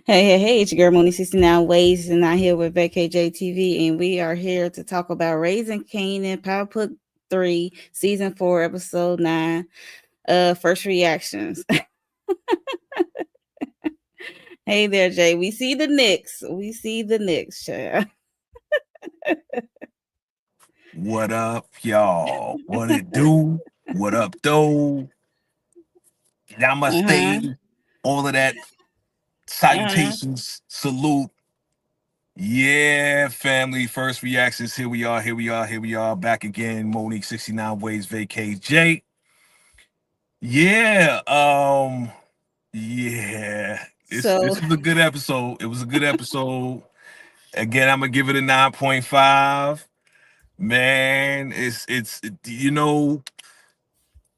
Hey, it's your girl Mooney 69 Ways, and I'm here with VKJ TV, and we are here to talk about Raising Kanan, Power Put 3, Season 4, Episode 9, first reactions. Hey there, Jay. We see the Knicks. We see the Knicks, child. What up, y'all? What it do? What up, though? Uh-huh. Namaste. All of that. Uh-huh. Salutations. Salute. Yeah, family. First reactions. Here we are. Here we are. Here we are. Back again. Monique 69 Ways Vacay J. Yeah. Yeah. So, This was a good episode. It was a good episode. Again, I'm gonna give it a 9.5. Man,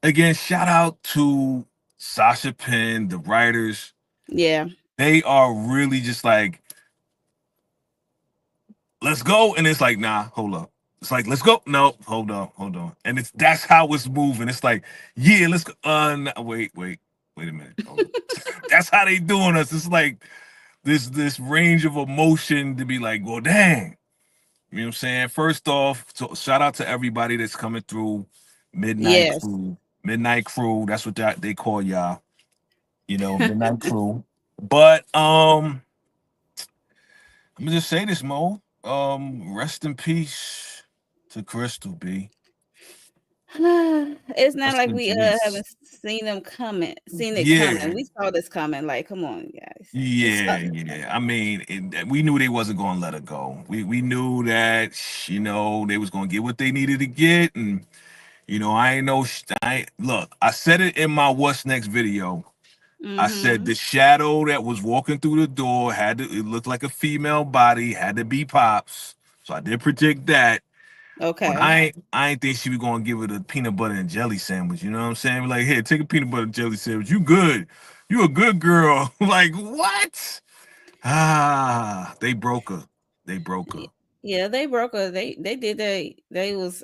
again, shout out to Sasha Penn, the writers. yeah. They are really just like, let's go. And it's like, nah, hold up. It's like, let's go. No, hold on, hold on. And that's how it's moving. It's like, yeah, let's go. Wait a minute. Hold on. That's how they doing us. It's like this range of emotion to be like, well, dang. You know what I'm saying? First off, so shout out to everybody that's coming through. Midnight Yes. Crew. Midnight Crew. That's what they call y'all. Midnight Crew. But I'm gonna just say this, Mo. Rest in peace to Krystal B. It's not Rest like in we peace. haven't seen it coming. Yeah, We saw this coming. Like, come on, guys. We saw yeah, this yeah. coming. I mean, we knew they wasn't gonna let her go. We knew that they was gonna get what they needed to get, and I ain't know. Look, I said it in my what's next video. I said Mm-hmm. the shadow that was walking through the door it looked like a female body, had to be Pops. So I did predict that. But Okay. I ain't think she was gonna give it a peanut butter and jelly sandwich. You know what I'm saying? Like, here, take a peanut butter and jelly sandwich. You good. You a good girl. Like, what? They broke her. They broke her. Y- Yeah, they broke her. They did they was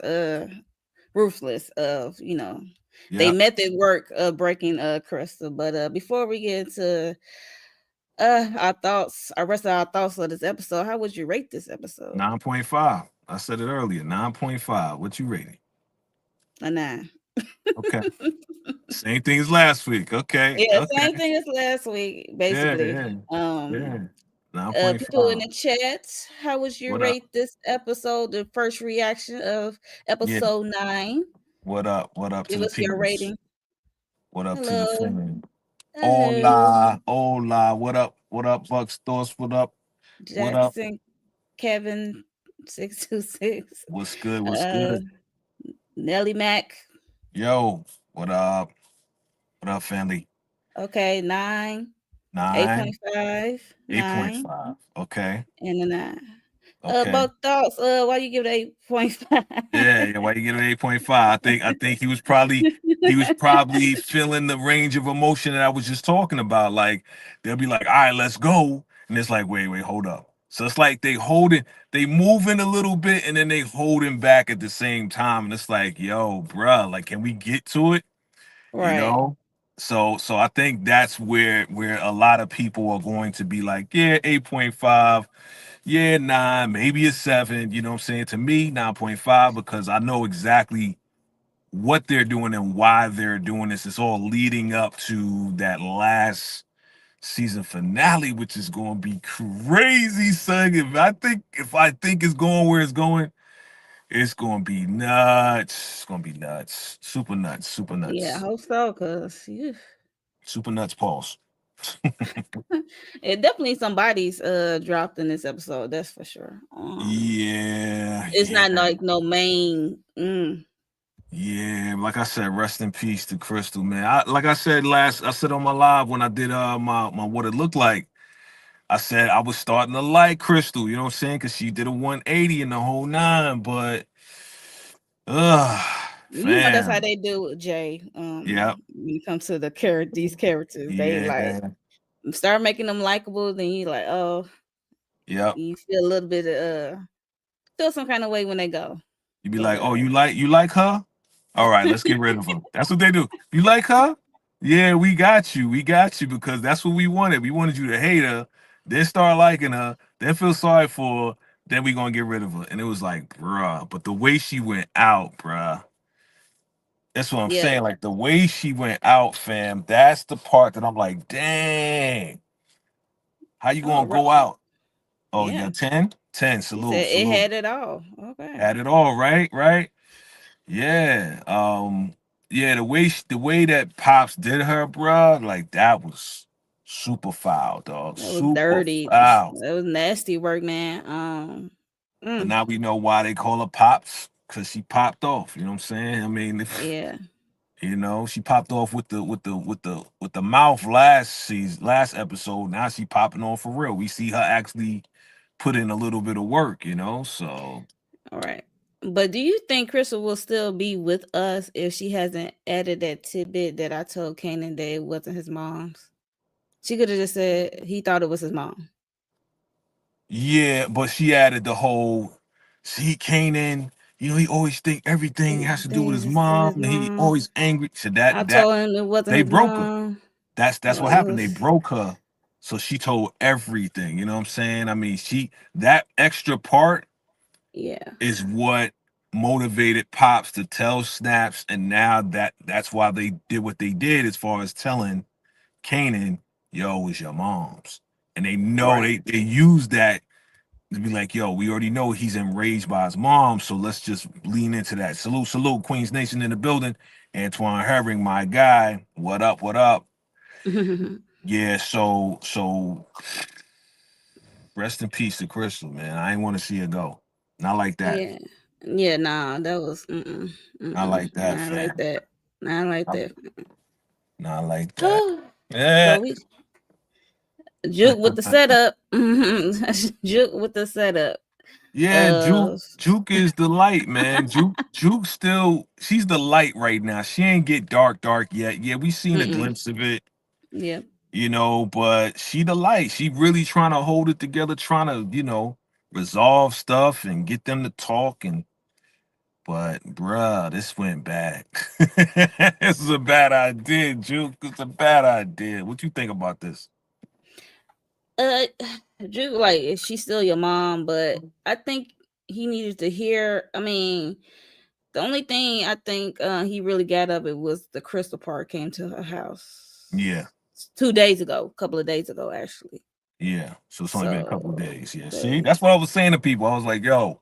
ruthless of, they Yep. method work of breaking Crystal. But before we get into our thoughts, our rest of our thoughts of this episode, how would you rate this episode? 9.5. I said it earlier. 9.5. What you rating? A nine. Okay. Same thing as last week. Okay. Yeah, same Okay. thing as last week, Yeah, basically. yeah. Yeah. People in 9.5. the chat, how would you What up? rate this episode, the first reaction of Yeah. episode 9? What up? What up to Give the us your peoples? rating. What up to the Hello. fam? Hello. Hola, hola. What up? What up, Bucks Thoughts? What up? What up? Jackson Kevin 626. What's good? What's Uh good? Nelly Mac. Yo, what up? What up, family? Okay, 9, Nine, 8.5, eight point 9, five. Okay, and a 9. okay. Both thoughts. Why you give it 8.5? Yeah, yeah. Why you get an 8.5? I think he was probably feeling the range of emotion that I was just talking about. Like they'll be like, all right, let's go. And it's like, wait, hold up. So it's like they moving a little bit and then they holding back at the same time. And it's like, yo, bruh, like, can we get to it? You Right. know? So I think that's where a lot of people are going to be like, yeah, 8.5. Yeah, 9, maybe a 7. You know what I'm saying? To me, 9.5, because I know exactly what they're doing and why they're doing this. It's all leading up to that last season finale, which is going to be crazy, son. If I think it's going where it's going, it's going to be nuts. It's going to be nuts. Super nuts. Super Yeah, I nuts. hope so, because Super nuts. Pause. it definitely somebody's dropped in this episode, that's for sure. Yeah, It's yeah. not like no main. Yeah, like I said, rest in peace to Krystal, man. Like I said on my live when I did my what it looked like. I said I was starting to like Krystal, you know what I'm saying? Cause she did a 180 in the whole nine, but That's how fam. they do it, Jay. Yep, When it comes to these characters, they like yeah, start making them likable. Then you like, oh, yep. you feel a little bit feel some kind of way when they go. You be But like, oh, you like her? All right, let's get rid of her. That's what they do. You like her? Yeah, we got you because that's what we wanted. We wanted you to hate her, then start liking her, then feel sorry for her, then we gonna get rid of her. And it was like, bruh. But the way she went out, bruh. That's what I'm Yeah. saying. Like the way she went out, fam. That's the part that I'm like, dang. How you Oh, gonna right. go out? Oh, you Yeah. got 10? 10. He Salute, said it salute. had it all. Okay. Had it all, right? Right? Yeah. Yeah, the way that Pops did her, bruh, like that was super foul, dog. That was Super dirty. foul. That was nasty work, man. But Mm, now we know why they call her Pops, because she popped off. You know what I'm saying? I mean, yeah. she popped off with the mouth last episode. Now she popping on for real. We see her actually put in a little bit of work. So All right. But do you think Krystal will still be with us if she hasn't added that tidbit that I told Kanan that it wasn't his mom's? She could have just said he thought it was his mom. yeah, but she added the whole see Kanan, he always think everything has to do with Things his is mom, his and he mom. always angry. So I that told him it wasn't they his broke her. mom. That's what It happened. They was, broke her. So she told everything. You know what I'm saying? I mean, that extra part yeah, is what motivated Pops to tell Snaps, and now that's why they did what they did as far as telling Kanan, yo, it's your mom's. And they know right. they use that to be like, yo, we already know he's enraged by his mom, so let's just lean into that. Salute, salute, Queens Nation in the building. Antoine Herring, my guy. What up, what up? Yeah, so rest in peace to Krystal, man. I ain't want to see her go. Not like that. Yeah. Yeah, nah, that was Not like that, not like fam. that. Not like Not, that. not like that. Yeah. So we Juke with the setup. Juke with the setup. Yeah, Juke Uh Juke is the light, man. Juke still she's the light right now. She ain't get dark yet. Yeah, we seen a mm-mm. glimpse of it, Yeah. but she the light. She really trying to hold it together, trying to, resolve stuff and get them to talk but bruh, this went bad. This is a bad idea, Juke. It's a bad idea. What you think about this? Uh Juke, like she's still your mom, but I think he needed to hear, I mean, the only thing I think he really got of it was the Krystal part came to her house Yeah, 2 days ago, a couple of days ago actually. yeah. So it's only been a couple of So days. Yeah. See, the that's what I was saying to people. I was like, yo,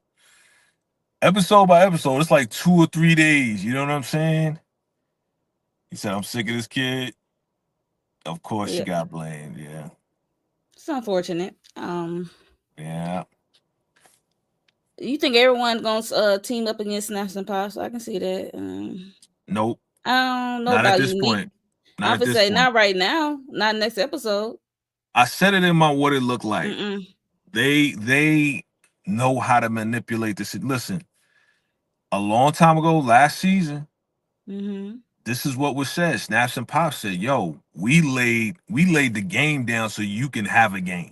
episode by episode, it's like 2 or 3 days. You know what I'm saying? He said, I'm sick of this kid. Of course she yeah, got blamed. Yeah. it's unfortunate. Yeah. You think everyone's gonna team up against Snaps and Pops? I can see that. Nope. I don't know Not at about this unique. point. Not I at would this say point. not right now, not next episode. I said it in my what it looked like. Mm-mm. They know how to manipulate this. Listen, a long time ago, last season, Mm-hmm. this is what was said. Snaps and Pops said, "Yo, we laid the game down so you can have a game."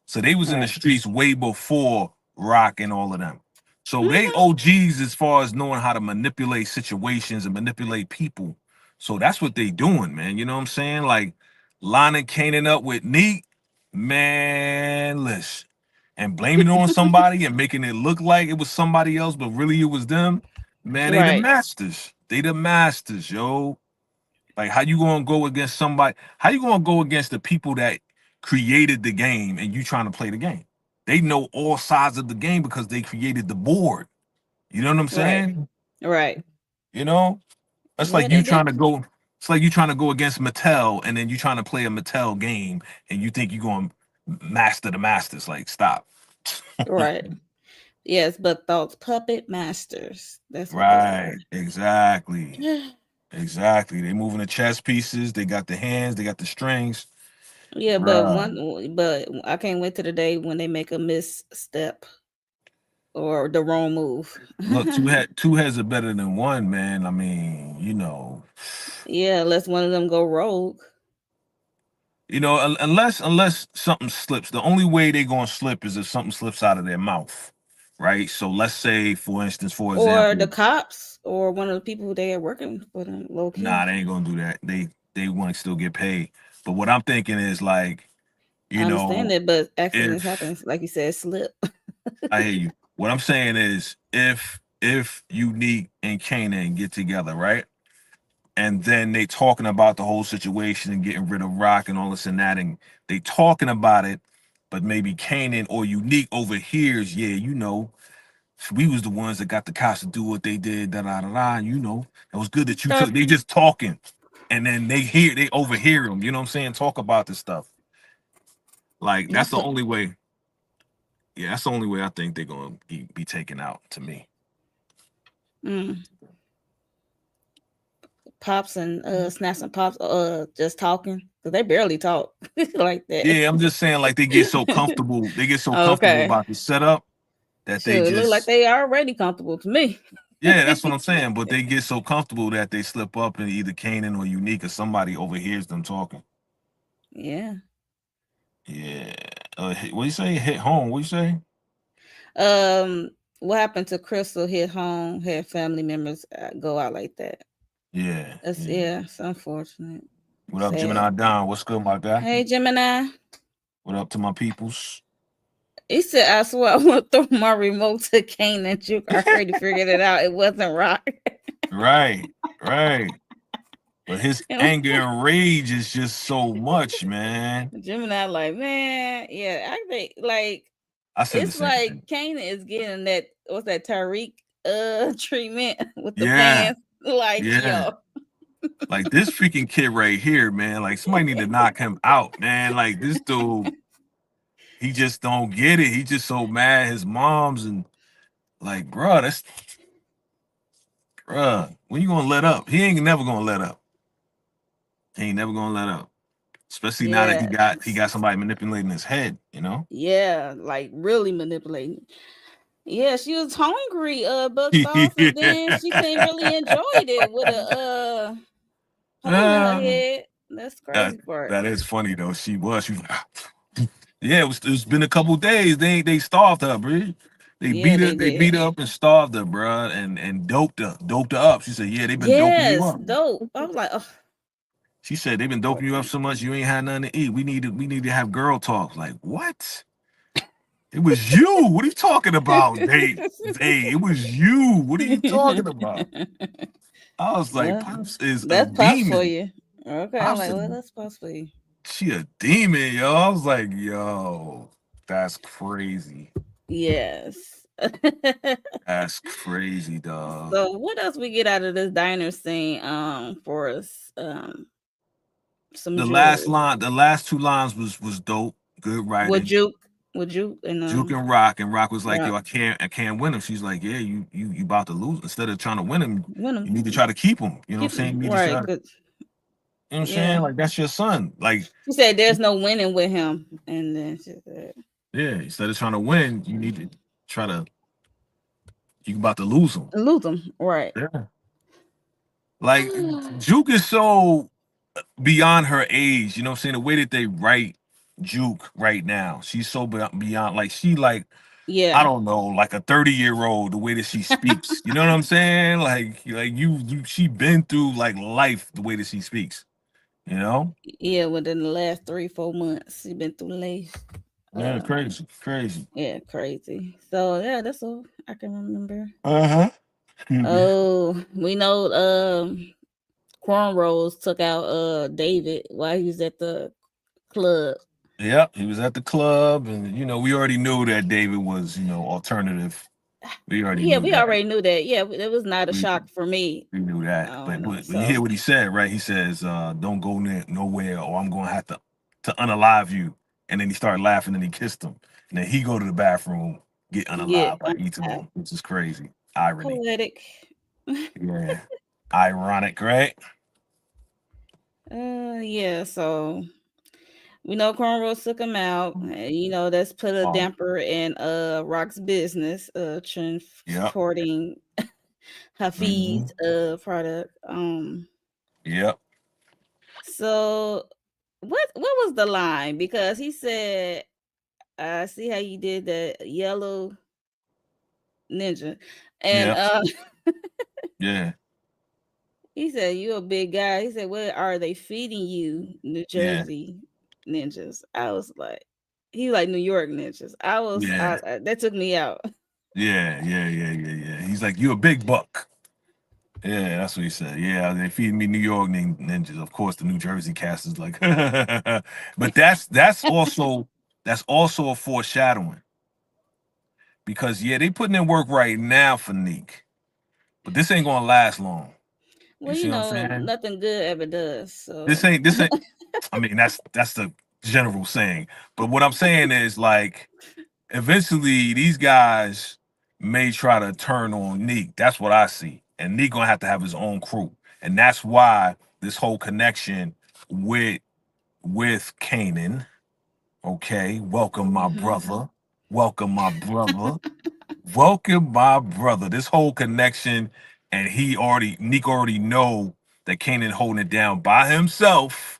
So they was in the Right. streets way before Rock and all of them. So they Mm-hmm. OGs as far as knowing how to manipulate situations and manipulate people. So that's what they doing, man. You know what I'm saying? Like lining Kanan up with Neat, man, listen, and blaming it on somebody and making it look like it was somebody else, but really it was them. Man, they the Right. masters. They the masters, yo. Like how you gonna go against somebody? How you gonna go against the people that created the game and you trying to play the game? They know all sides of the game because they created the board. You know what I'm Right. saying? Right. You know, that's Yeah, like they you did. trying to go. It's like you trying to go against Mattel and then you trying to play a Mattel game and you think you're going to master the masters. Like, stop. Right. Yes, but thoughts puppet masters. That's what they are. Right. Exactly. Exactly. They moving the chess pieces. They got the hands. They got the strings. Yeah, Bruh. but I can't wait to the day when they make a misstep or the wrong move. Look, two heads are better than one, man. I mean, Yeah, unless one of them go rogue. unless something slips. The only way they gonna slip is if something slips out of their mouth, right? So let's say, for instance, for Or the example, cops or one of the people they are working for them low nah, key. they ain't gonna do that. they want to still get paid. But what I'm thinking is like, I you understand know, that, but accidents if happen, like you said, slip. I hear you, what I'm saying is if Unique and Kanan get together, right? And then they talking about the whole situation and getting rid of Rock and all this and that, and they talking about it, but maybe Kanan or Unique overhears, yeah, we was the ones that got the cops to do what they did, da da da da. It was good that you Okay. took. They just talking, and then they overhear them. You know what I'm saying? Talk about this stuff. Like that's the Okay. only way. Yeah, that's the only way I think they're gonna be taken out. To me. Mm. Pops and Snaps and Pops just talking because they barely talk like that. Yeah, I'm just saying like they get so comfortable. They get so comfortable Okay. about the setup that they Sure, it look like just. they already comfortable to me. Yeah, that's what I'm saying. But they get so comfortable that they slip up and either Kanan or Unique or somebody overhears them talking. Yeah. Yeah. What you say? Hit home. What you say? Um, what happened to Krystal hit home, had family members go out like that. Yeah. That's Yeah. yeah, it's unfortunate. What up, Sad. Gemini Don? What's good, my guy? Hey Gemini. What up to my peoples? He said, I swear I want to throw my remote to Kane and Juke. I already figured it out. It wasn't Rock. Right, right. But his anger and rage is just so much, man. Gemini, like, man, yeah, I think like I said the it's same like thing. Kanan is getting that what's that Tariq treatment with the Yeah, fans. Like, yeah. yo. Like this freaking kid right here, man. Like somebody need to knock him out, man. Like this dude, he just don't get it. He just so mad. His mom's and like, bruh, bruh. When you gonna let up? He ain't never gonna let up. He ain't never gonna let up. Especially now that he Yeah. got somebody manipulating his head. Yeah, like really manipulating. Yeah, she was hungry, bucked off, and then Yeah. she couldn't really enjoy it with a hole in her Um, head. That's the that crazy part. that is funny though. She was like, yeah. It's been a couple days. They starved her, bro. They Yeah, beat her. they They did. beat her up and starved her, bro. And doped her up. She said, yeah, they've been doping you Yes, up. dope. I was like, oh, She said they've been poor doping you up thing. so much you ain't had nothing to eat. We need to have girl talk. Like what? It was you. What are you talking about, Dave? Hey, it was you. What are you talking about? I was like, Well, Pops is a that's pops for demon. you. Okay, I'm Pops like, is well, that's pops for you. She a demon, yo. I was like, yo, that's crazy. Yes. That's crazy, dog. So what else we get out of this diner scene for us? Some jewelry. The last two lines was dope. Good With writing. Juke. With Juke and Juke and Rock was like, Rock. yo, I can't win him. She's like, yeah, you about to lose. Instead of trying to win him, Win you need to him. try to keep him. You know what I'm Keep saying? him. You need to try. Right. You know Good. what I'm Yeah. saying? Like that's your son. Like, She said there's no winning with him. And then she said yeah, instead of trying to win, you need to try to. You about to lose him. lose him. Right. Yeah. Like Juke is so beyond her age. You know what I'm saying? The way that they write Juke right now, she's so beyond. Like she like I Yeah. don't know, like a 30-year-old. The way that she speaks, you know what I'm saying? Like she been through like life. The way that she speaks, you know? Yeah, within the last 3, 4 months. She been through life. Yeah, Uh crazy, crazy. yeah, crazy. So yeah, that's all I can remember. Uh huh. Excuse me. Oh, we know Cornrows took out David while he was at the club. Yep, he was at the club, and we already knew that David was alternative. We already Yeah, knew we that. already knew that. Yeah, it was not a We shock for me. We knew I that. don't But, know. but when you So hear what he said, right? He says, don't go nowhere or I'm gonna have to unalive you. And then he started laughing and he kissed him. And then he go to the bathroom, get yeah, unalive by eating him, which is crazy. Irony. poetic. Yeah. Ironic, right? Yeah. So we know Cornrows took him out. And, that's put a Oh, damper in Rock's business. yep. Transporting Hmm. Hafiz's product. Yep. So what was the line? Because he said, "I see how you did that yellow ninja," and Yep. Yeah. He said, "You a big guy." He said, "What are they feeding you, New Yeah, Jersey ninjas?" I was like, he like New York ninjas. yeah, That took me out. yeah. He's like, you a big buck. Yeah, that's what he said. Yeah, they feed me New York ninjas. Of course, the New Jersey cast is like, but that's also a foreshadowing because yeah, they putting in work right now for Neek, but this ain't gonna last long. You Well, see what I'm saying? nothing good ever does. This So ain't this ain't. I mean, that's the general saying, but what I'm saying is like, eventually these guys may try to turn on Neek. That's what I see, and Neek gonna have to have his own crew, and that's why this whole connection with with Kanan. Okay, welcome my hmm brother. Welcome my brother. Welcome my brother. This whole connection, and Neek already know that Kanan holding it down by himself.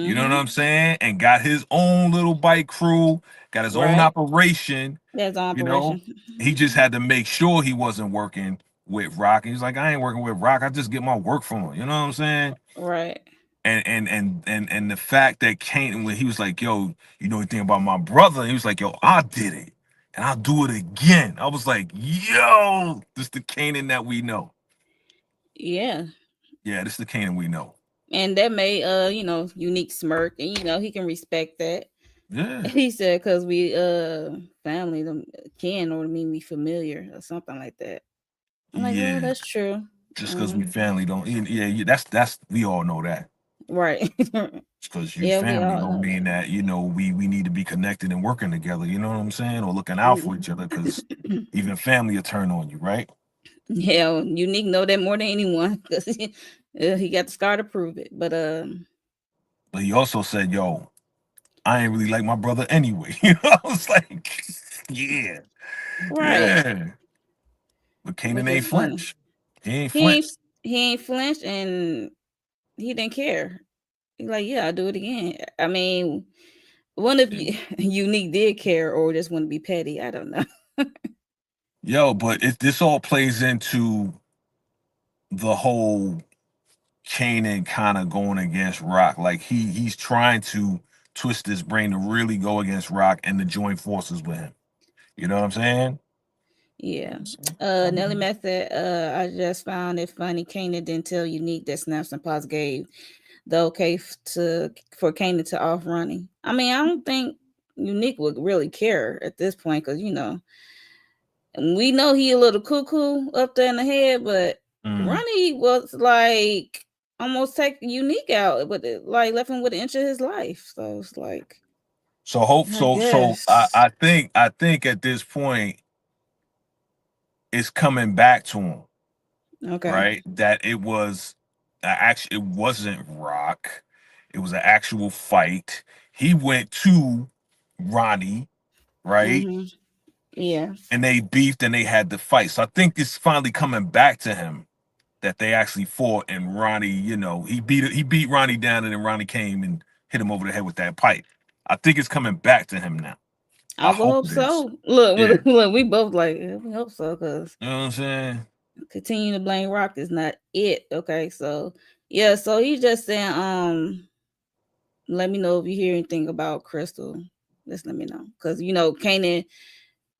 You know what hmm I'm saying? And got his own little bike crew, got his own right. operation. That's You know, operation. he just had to make sure he wasn't working with Rock. And he's like, I ain't working with Rock. I just get my work from him. You know what I'm saying? Right. And the fact that Kane, when he was like, yo, you know anything about my brother? He was like, yo, I did it. And I'll do it again. I was like, yo, this the Kanan that we know. Yeah. Yeah, this is the Kanan we know. And that made unique smirk, and he can respect that. Yeah. He said, "Cause we family, them can or mean me familiar or something like that." I'm like, well, Yeah. that's true. Just because we Um, family don't, yeah, that's we all know that. right. Because you Yeah, we family all don't know mean that. that, we need to be connected and working together, you know what I'm saying? Or looking out for each other because even family will turn on you, right? Yeah, unique know that more than anyone because he got the scar to prove it. But But he also said, yo, I ain't really like my brother anyway. I was like, yeah, right, yeah. But Kanan which is ain't funny. flinch. He ain't He ain't flinch. he ain't flinched and he didn't care. He like, yeah, I'll do it again. I mean, one of you unique did care or just want to be petty. I don't know. Yo, but this all plays into the whole Kanan kind of going against Rock. Like he's trying to twist his brain to really go against Rock and to join forces with him. You know what I'm saying? Yeah. I Nelly mean, Mack said, I just found it funny. Kanan didn't tell Unique that Snaps and Pots gave the okay for Kanan to off running. I mean, I don't think Unique would really care at this point because we know he a little cuckoo up there in the head, but mm. Ronnie was like almost take Unique out, but like left him with an inch of his life. So it's like, I So guess. I think at this point it's coming back to him, Okay. right? That it was actually it wasn't Rock. It was an actual fight. He went to Ronnie, right? Mm-hmm. Yeah. And they beefed and they had the fight. So I think it's finally coming back to him that they actually fought and Ronnie, he beat Ronnie down and then Ronnie came and hit him over the head with that pipe. I think it's coming back to him now. I I would hope hope it is. so. Look, Yeah. look, we both like, yeah, we hope so, because You know what I'm saying? continue to blame Rock is not it. Okay, so yeah, so he's just saying, let me know if you hear anything about Krystal. Just let me know, because Kanan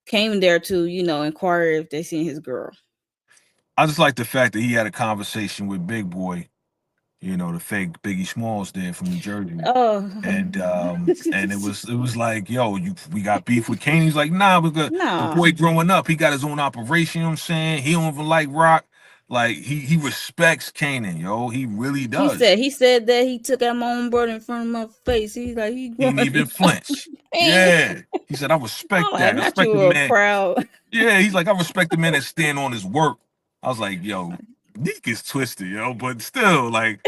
came there to inquire if they seen his girl. I just like the fact that he had a conversation with Big Boy, the fake Biggie Smalls there from New Jersey. Oh, And it was like, yo, we got beef with Kane. He's like, nah, because the nah. boy growing up, he got his own operation, you know what I'm saying? He don't even like rock. Like he respects Kanan, yo. He really He does. said he said that he took out my own brother in front of my face. He's like he He ain't growing. even flinch. Ain't- Yeah. He said, I I'm respect that. like, I not respect you the a man. proud. Yeah, he's like, I respect the man that stand on his work. I was like, yo, Neek is twisted, yo, but still, like,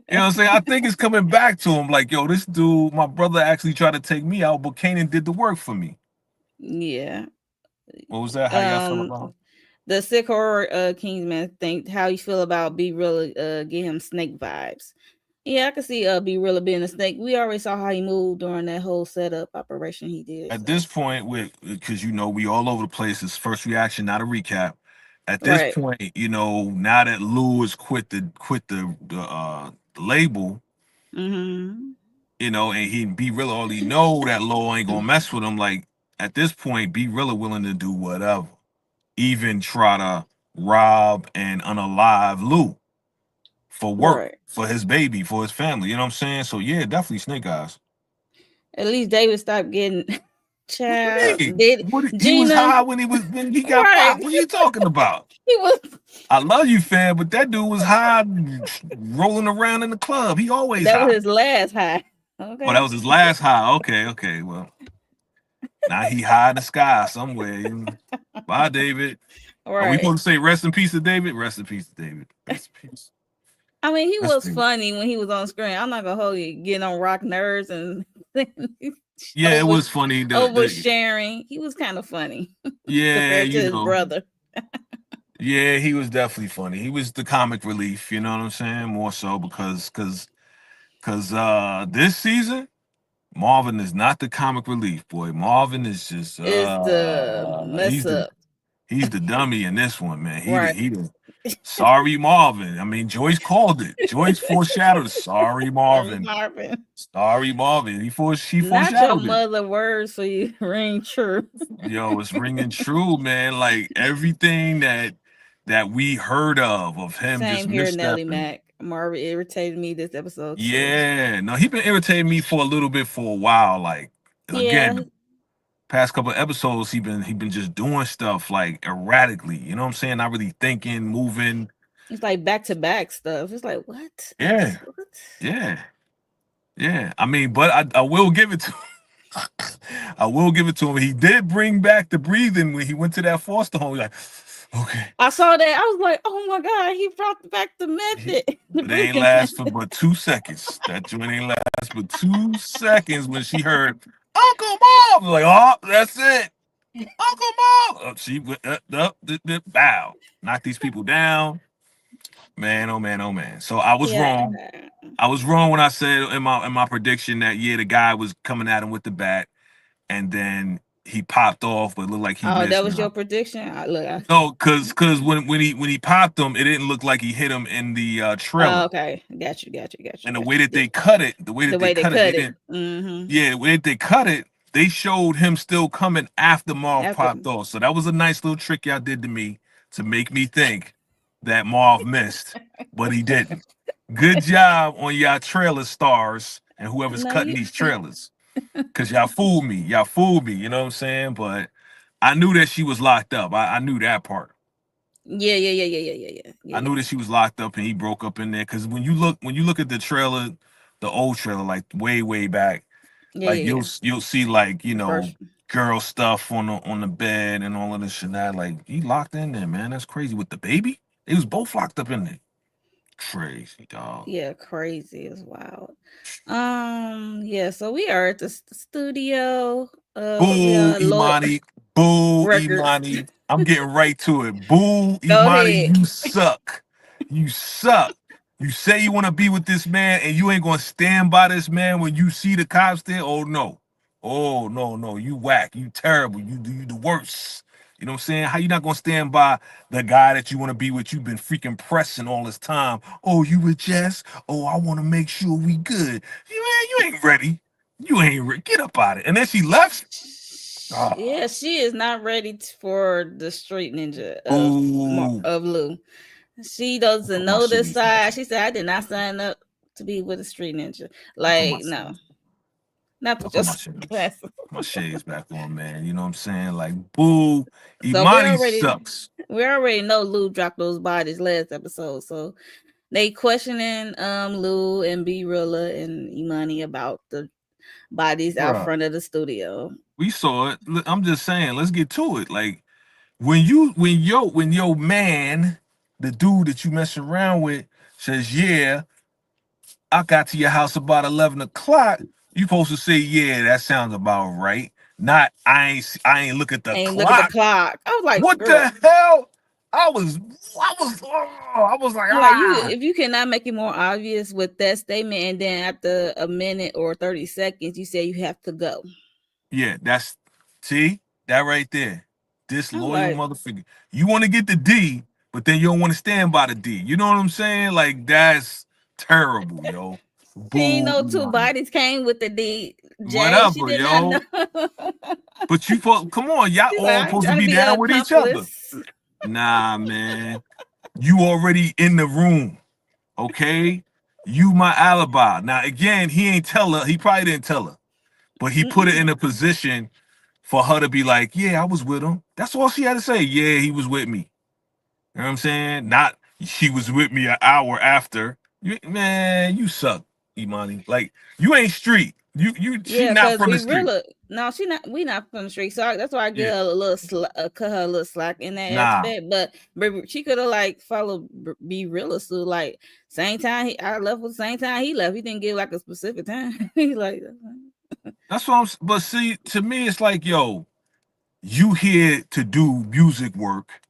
you know what I'm saying? I think it's coming back to him, like, yo, this dude, my brother actually tried to take me out, but Kanan did the work for me. Yeah. What was that? How y'all feel Um, about the sick horror Kingsman think how you feel about Be Real give him snake vibes. Yeah, I can see Be Real being a snake. We already saw how he moved during that whole setup operation he did. at So this point with because we all over the place. It's first reaction, not a recap. At this Right. point, now that Lou has quit the label, Mm-hmm. and he be real already know that Lou ain't gonna mess with him. Like at this point, be really willing to do whatever, even try to rob and unalive Lou for work, Right. for his baby, for his family. You know what I'm saying? So yeah, definitely Snake Eyes. At least David stopped getting What you child. mean? Did He was Gina? high when he got Right. popped. What are you talking about? He was. I love you, fam, but that dude was high, rolling around in the club. He always That was high. his last high. Oh, that Okay. was his last high. Okay, okay. Well, now he high in the sky somewhere. Bye, David. Are we Right. supposed to say rest in peace to David? Rest in peace to David. Rest in peace. I mean, he Rest was in peace. funny when he was on screen. I'm not gonna hold you getting on rock nerves and Yeah, it over was funny. oversharing. He was kind of funny Yeah, compared to his brother. yeah, he was definitely funny. He was the comic relief. You know what I'm saying? More so because this season Marvin is not the comic relief, boy. Marvin is just Is the mess up. he's the dummy in this one, man. Right. He the sorry Marvin. I mean, Joyce called it. Joyce foreshadowed sorry Sorry, Marvin. Marvin. Sorry Marvin. She Not your foreshadowed it. mother words for you ring true. Yo, it's ringing true, man. Like everything that we heard of him just Same here, Nelly misstepping. Mac. Marvin irritated me this episode too. Yeah, no, he been irritating me for a little bit for a while. Like Yeah, again, past couple of episodes, he been just doing stuff like erratically. You know what I'm saying? Not really thinking, moving. it's like back to back stuff. It's like what? Yeah, What? yeah, yeah. I mean, but I will give it to I will give it to him. He did bring back the breathing when he went to that foster home. He's like, okay. I saw that. I was like, oh my god, he brought back the He- method, the But they ain't breathing last for method. but 2 seconds. That joint ain't last but 2 seconds when she heard Uncle Mom. Like, oh, that's it. Uncle Mom. She went up, bow. Knock these people down. Man, oh man, oh man. So I was Yeah. wrong. I was wrong when I said in my prediction that yeah, the guy was coming at him with the bat, and then he popped off, but it looked like he Oh, that missed was your now. prediction. No, because when he popped him, it didn't look like he hit him in the Oh, trailer. okay, got you, got you, got you, And the got way that you. they cut it, the way The that they way they cut it, they cut it. didn't. Mm-hmm. Yeah, the way that they cut it, they showed him still coming after Marv After popped off. So that was a nice little trick y'all did to me to make me think that Marv missed, but he didn't. Good job on y'all trailer stars and whoever's no, cutting you. these trailers. Cause y'all fooled me. Y'all fooled me, you know what I'm saying? But I knew that she was locked up. I knew that part. Yeah, yeah, yeah, yeah, yeah, yeah, yeah, I knew yeah, that she was locked up and he broke up in there. Cause when you look at the trailer, the old trailer, like way, way back, yeah, like yeah, yeah. you'll see like, The first. girl stuff on the bed and all of this and that. Like he locked in there, man. That's crazy. With the baby? They was both locked up in there. Crazy dog. Yeah, crazy as wild. Yeah. So we are at the studio. What we Boo, are? Low Imani. Boo, records. Imani. I'm getting right to it. Boo, Go Imani, ahead. you suck. You suck. You say you want to be with this man and you ain't going to stand by this man when you see the cops there? Oh, no. Oh, no, no. You whack. You terrible. You the worst. You know what I'm saying? How you not going to stand by the guy that you want to be with? You've been freaking pressing all this time. Oh, you with Jess? Oh, I want to make sure we good. You ain't ready. You ain't ready. Get up out of it. And then she left. Oh, Yeah, she is not ready for the street ninja boo. of Lou. She I doesn't put my know this shades back side. on. She said, "I did not sign up to be with a street ninja." I put my Like, no, shades. not I put put your my shades. glasses. My shades back on, man. You know what I'm saying? Like, boo. So we Imani already sucks. we already know Lou dropped those bodies last episode. So they questioning Lou and B Rilla and Imani about the bodies out Bruh. front of the studio. We saw it. I'm just saying, let's get to it. Like, when your man, the dude that you mess around with, says, yeah, I got to your house about 11 o'clock, you supposed to say, yeah, that sounds about right. Not I ain't look at the And look at the clock. clock. I was like, What girl, the hell? I was like, I'm like you. ah. If you cannot make it more obvious with that statement, and then after a minute or 30 seconds, you say you have to go. Yeah, see that right there. I'm Disloyal like, motherfucker. You want to get the D, but then you don't want to stand by the D. You know what I'm saying? Like that's terrible, yo. she ain't Boo, know two Imani. bodies came with the D. Jay, she Whatever, did not know. yo. But come on, y'all She's like, all I ain't supposed to trying to be be an down with each other. accomplice. Nah, man. You already in the room, okay? You my alibi. Now again, he ain't tell her. He probably didn't tell her, but he put her Mm-mm. in a position for her to be like, "Yeah, I was with him." That's all she had to say. Yeah, he was with me. You know what I'm saying? Not she was with me an hour after. Man, you suck, Imani. Like you ain't street. She Yeah, not cause from the we street. really no, she not. We not from the street, so that's why I give Yeah, her a little cut her a little slack in that nah. aspect. But she could have like followed be realist. So like same time I left with the same time he left. He didn't give like a specific time. He like That's what But see, to me, it's like, yo, you here to do music work,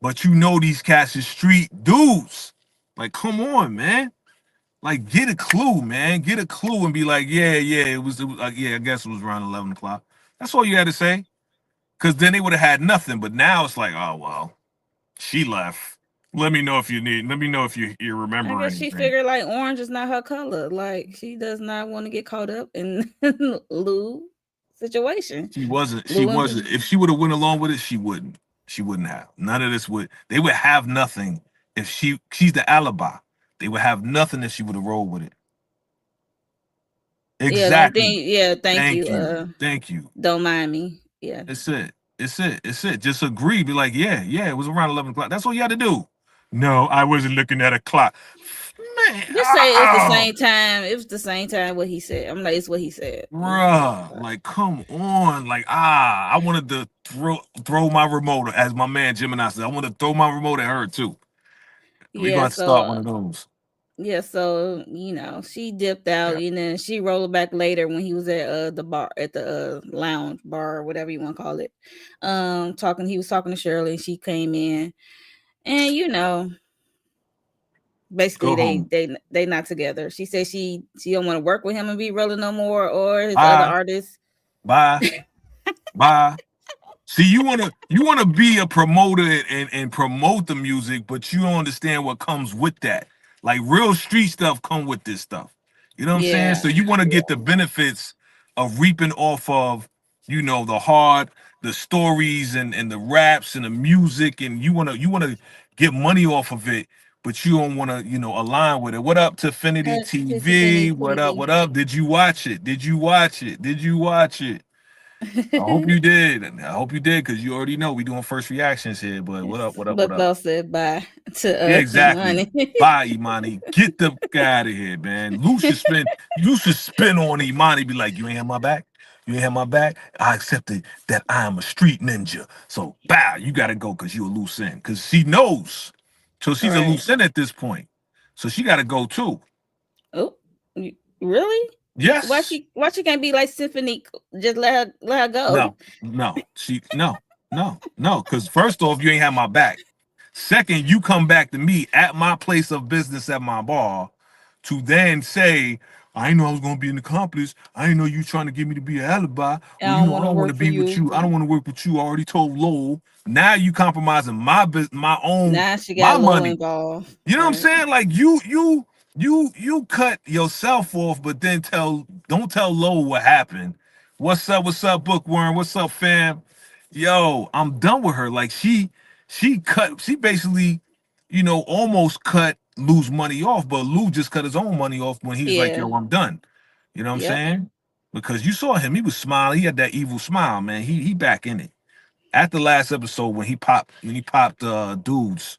but you know these cats is street dudes. Like, come on, man. Like, get a clue, man. Get a clue and be like, yeah, yeah, it was like, yeah, I guess it was around 11 o'clock. That's all you had to say. Because then they would have had nothing. But now it's like, oh well, she left. Let me know if you need. Let me know if you I remember guess she anything. figured like orange is not her color. Like she does not want to get caught up in Lou situation. She wasn't. She Lou wasn't. and If she would have went along with it, she wouldn't. She wouldn't have. None of this would. They would have nothing if she's the alibi. They would have nothing if she would have rolled with it. yeah, the only Exactly. thing yeah, thank Thank you. you. Thank you. Don't mind me. Yeah. It's it. It's it. It's it. Just agree. Be like, yeah, yeah. It was around 11 o'clock. That's all you had to do. No, I wasn't looking at a clock. Man, Just say it's the same time. It was the same time what he said. I'm like, it's what he said. It's bruh, like, come on. Like, I wanted to throw my remote, as my man Gemini said. I want to throw my remote at her too. We're yeah. going to So start one of those. yeah. So she dipped out, Yeah. and then she rolled back later when he was at the bar at the lounge bar or whatever you want to call it. Talking. He was talking to Shirley, and she came in, and basically Go home. they not together. She said she don't want to work with him and be rolling no more, or his other Bye. artists. Bye. Bye. See, you wanna be a promoter and promote the music, but you don't understand what comes with that. Like real street stuff come with this stuff. You know what I'm saying? Yeah. So you want to get the benefits of reaping off of, the stories and the raps and the music, and you wanna get money off of it, but you don't wanna, align with it. What up to Affinity Hush, this Infinity TV? What up? TV. What up? Did you watch it? Did you watch it? Did you watch it? I hope you did. I hope you did because you already know we doing first reactions here. But what up? What up? What But up? Boss said bye Yeah, to exactly. Imani. Bye, Imani. Get the fuck out of here, man. You should spin on Imani. Be like, you ain't have my back. You ain't have my back. I accepted that I am a street ninja. So, bow, you got to go because you a loose end. Because she knows. So she's a Right. loose end at this point. So she got to go too. Oh, really? Yes. Why she can't be like Symphony? Just let her go. No. No. No. Because first off, you ain't have my back. Second, you come back to me at my place of business at my bar to then say, I didn't know I was gonna be an accomplice. I didn't know you trying to get me to be an alibi. I Well, don't I want to don't want to work for be with you. you. I don't want to work with you. I already told Lowell. Now you compromising my own Now she my got Low money. involved. You know what I'm Right. saying? Like you cut yourself off, but then don't tell Lowell what happened. What's up? What's up, Bookworm? What's up, fam? Yo, I'm done with her. Like she basically, almost cut Lou's money off, but Lou just cut his own money off when he's like, Yeah. yo, I'm done. You know what I'm Yep. saying? Because you saw him, he was smiling, he had that evil smile, man. He back in it. At the last episode when he popped dudes,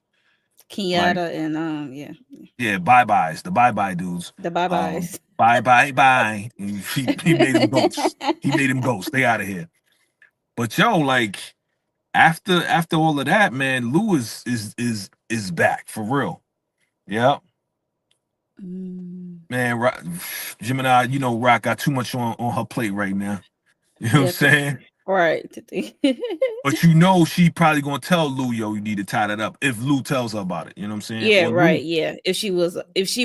like, Kenyatta and yeah, yeah, bye-byes, the bye-bye dudes. the bye byes. Bye bye bye. He made him ghosts. He made him ghosts. Stay out of here. But yo, like, after all of that, man, Lou is back for real. Yeah, Mm, man. Gemini, Rock got too much on her plate right now. You know what I'm yeah, saying? right. But she probably gonna tell Lou, yo, you need to tie that up. If Lou tells her about it, you know what I'm saying? Yeah, Or right. Lou, Yeah, if she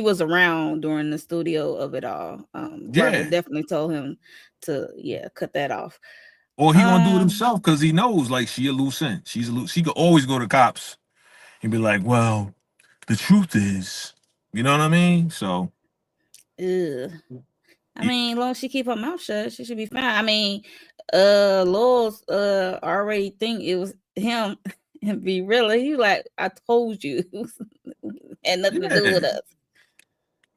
was around during the studio of it all, Rock would yeah, definitely told him to cut that off. Or he gonna do it Um, himself because he knows like she a loose end. She's a loose. She could always go to cops and be like, "Well, the truth is," you know what I mean? So, ugh. I y- mean, as long as she keep her mouth shut, she should be fine. I mean, Lowell's already think it was him and be real. He like, I told you, had nothing to do yeah, with us.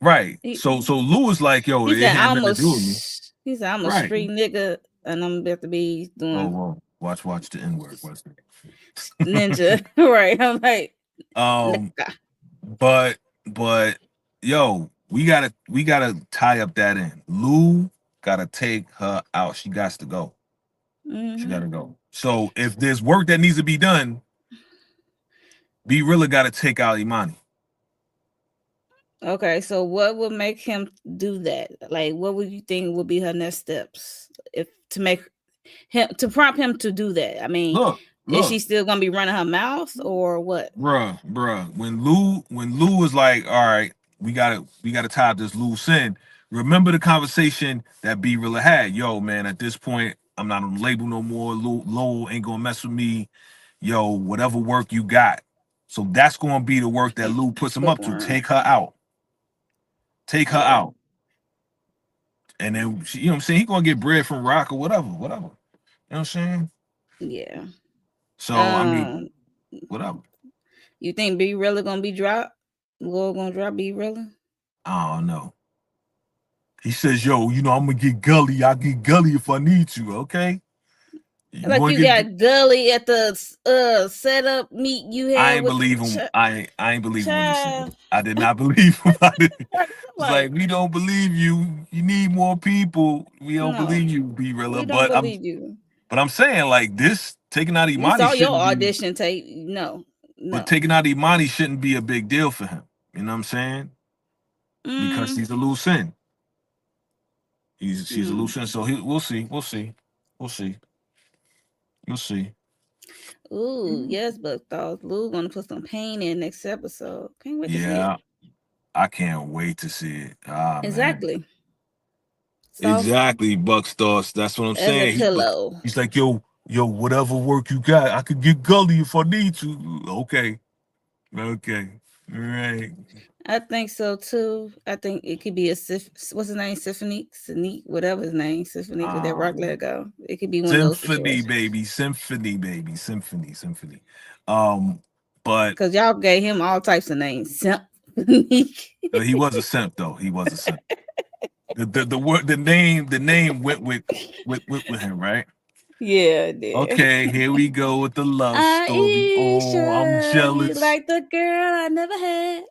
right. He So Lou is like, "Yo, he it said, had nothing to do with me." he said, I'm a Right. street nigga, and I'm about to be Oh, doing well, watch the N word. Watch ninja. the. Right? I'm like, um, nigga. but yo, we gotta tie up that in. Lou gotta take her out. She got to go. She Hmm. gotta go. So if there's work that needs to be done, B really gotta take out Imani. Okay, so what would make him do that? Like, what would you think would be her next steps if to make him to prompt him to do that? I mean, Look, is she look, still gonna be running her mouth or what? bruh. When Lou was like, all right, we gotta tie up this loose end. Remember the conversation that B really had. Yo, man, at this point, I'm not on the label no more. Lowell ain't gonna mess with me. Yo, whatever work you got. So that's gonna be the work that Lou puts him up to. Bookworm. Take her out. Take her Yeah, out. And then you know what I'm saying? He gonna get bread from Rock or whatever. You know what I'm saying? yeah. So I mean, Um, whatever. you think B really gonna be dropped? Lil gonna drop B really? I don't know. He says, yo, I'm gonna get gully. I'll get gully if I need to, okay? You Like wanna you get got Gully at the setup meet you I had ain't with the believe him. I ain't believe him when he said child. that. I did not believe him. I did. It's like Like, we don't believe you. You need more people. We don't no, believe you, be real. we don't believe you. But I'm saying like this taking out We Imani saw your shouldn't be audition tape. No, but no. taking out Imani shouldn't be a big deal for him. You know what I'm saying? Because Mm, he's a loose end. She's a mm. loose end. So we'll see, we'll see. Ooh, yes, but thought Lou gonna put some pain in next episode. Can't wait to see it. Yeah, I can't wait to see it. Ah man, Exactly. Soft exactly. Buck Stars. That's what I'm as a saying. pillow. He's like, yo, whatever work you got, I could get gully if I need to. Okay, okay, all right. I think so too. I think it could be a what's his name? Symphony, whatever his name, Symphony with that rock Um, let go. It could be one of those Symphony, situations. baby, symphony, baby, symphony. Um, but Cause y'all gave him all types of names. Symphony. he was a simp though. He was a simp. The word the name went with him, right? Yeah, dear. Okay, here we go with the love story. Oh, I'm Aisha, you jealous. like the girl I never had.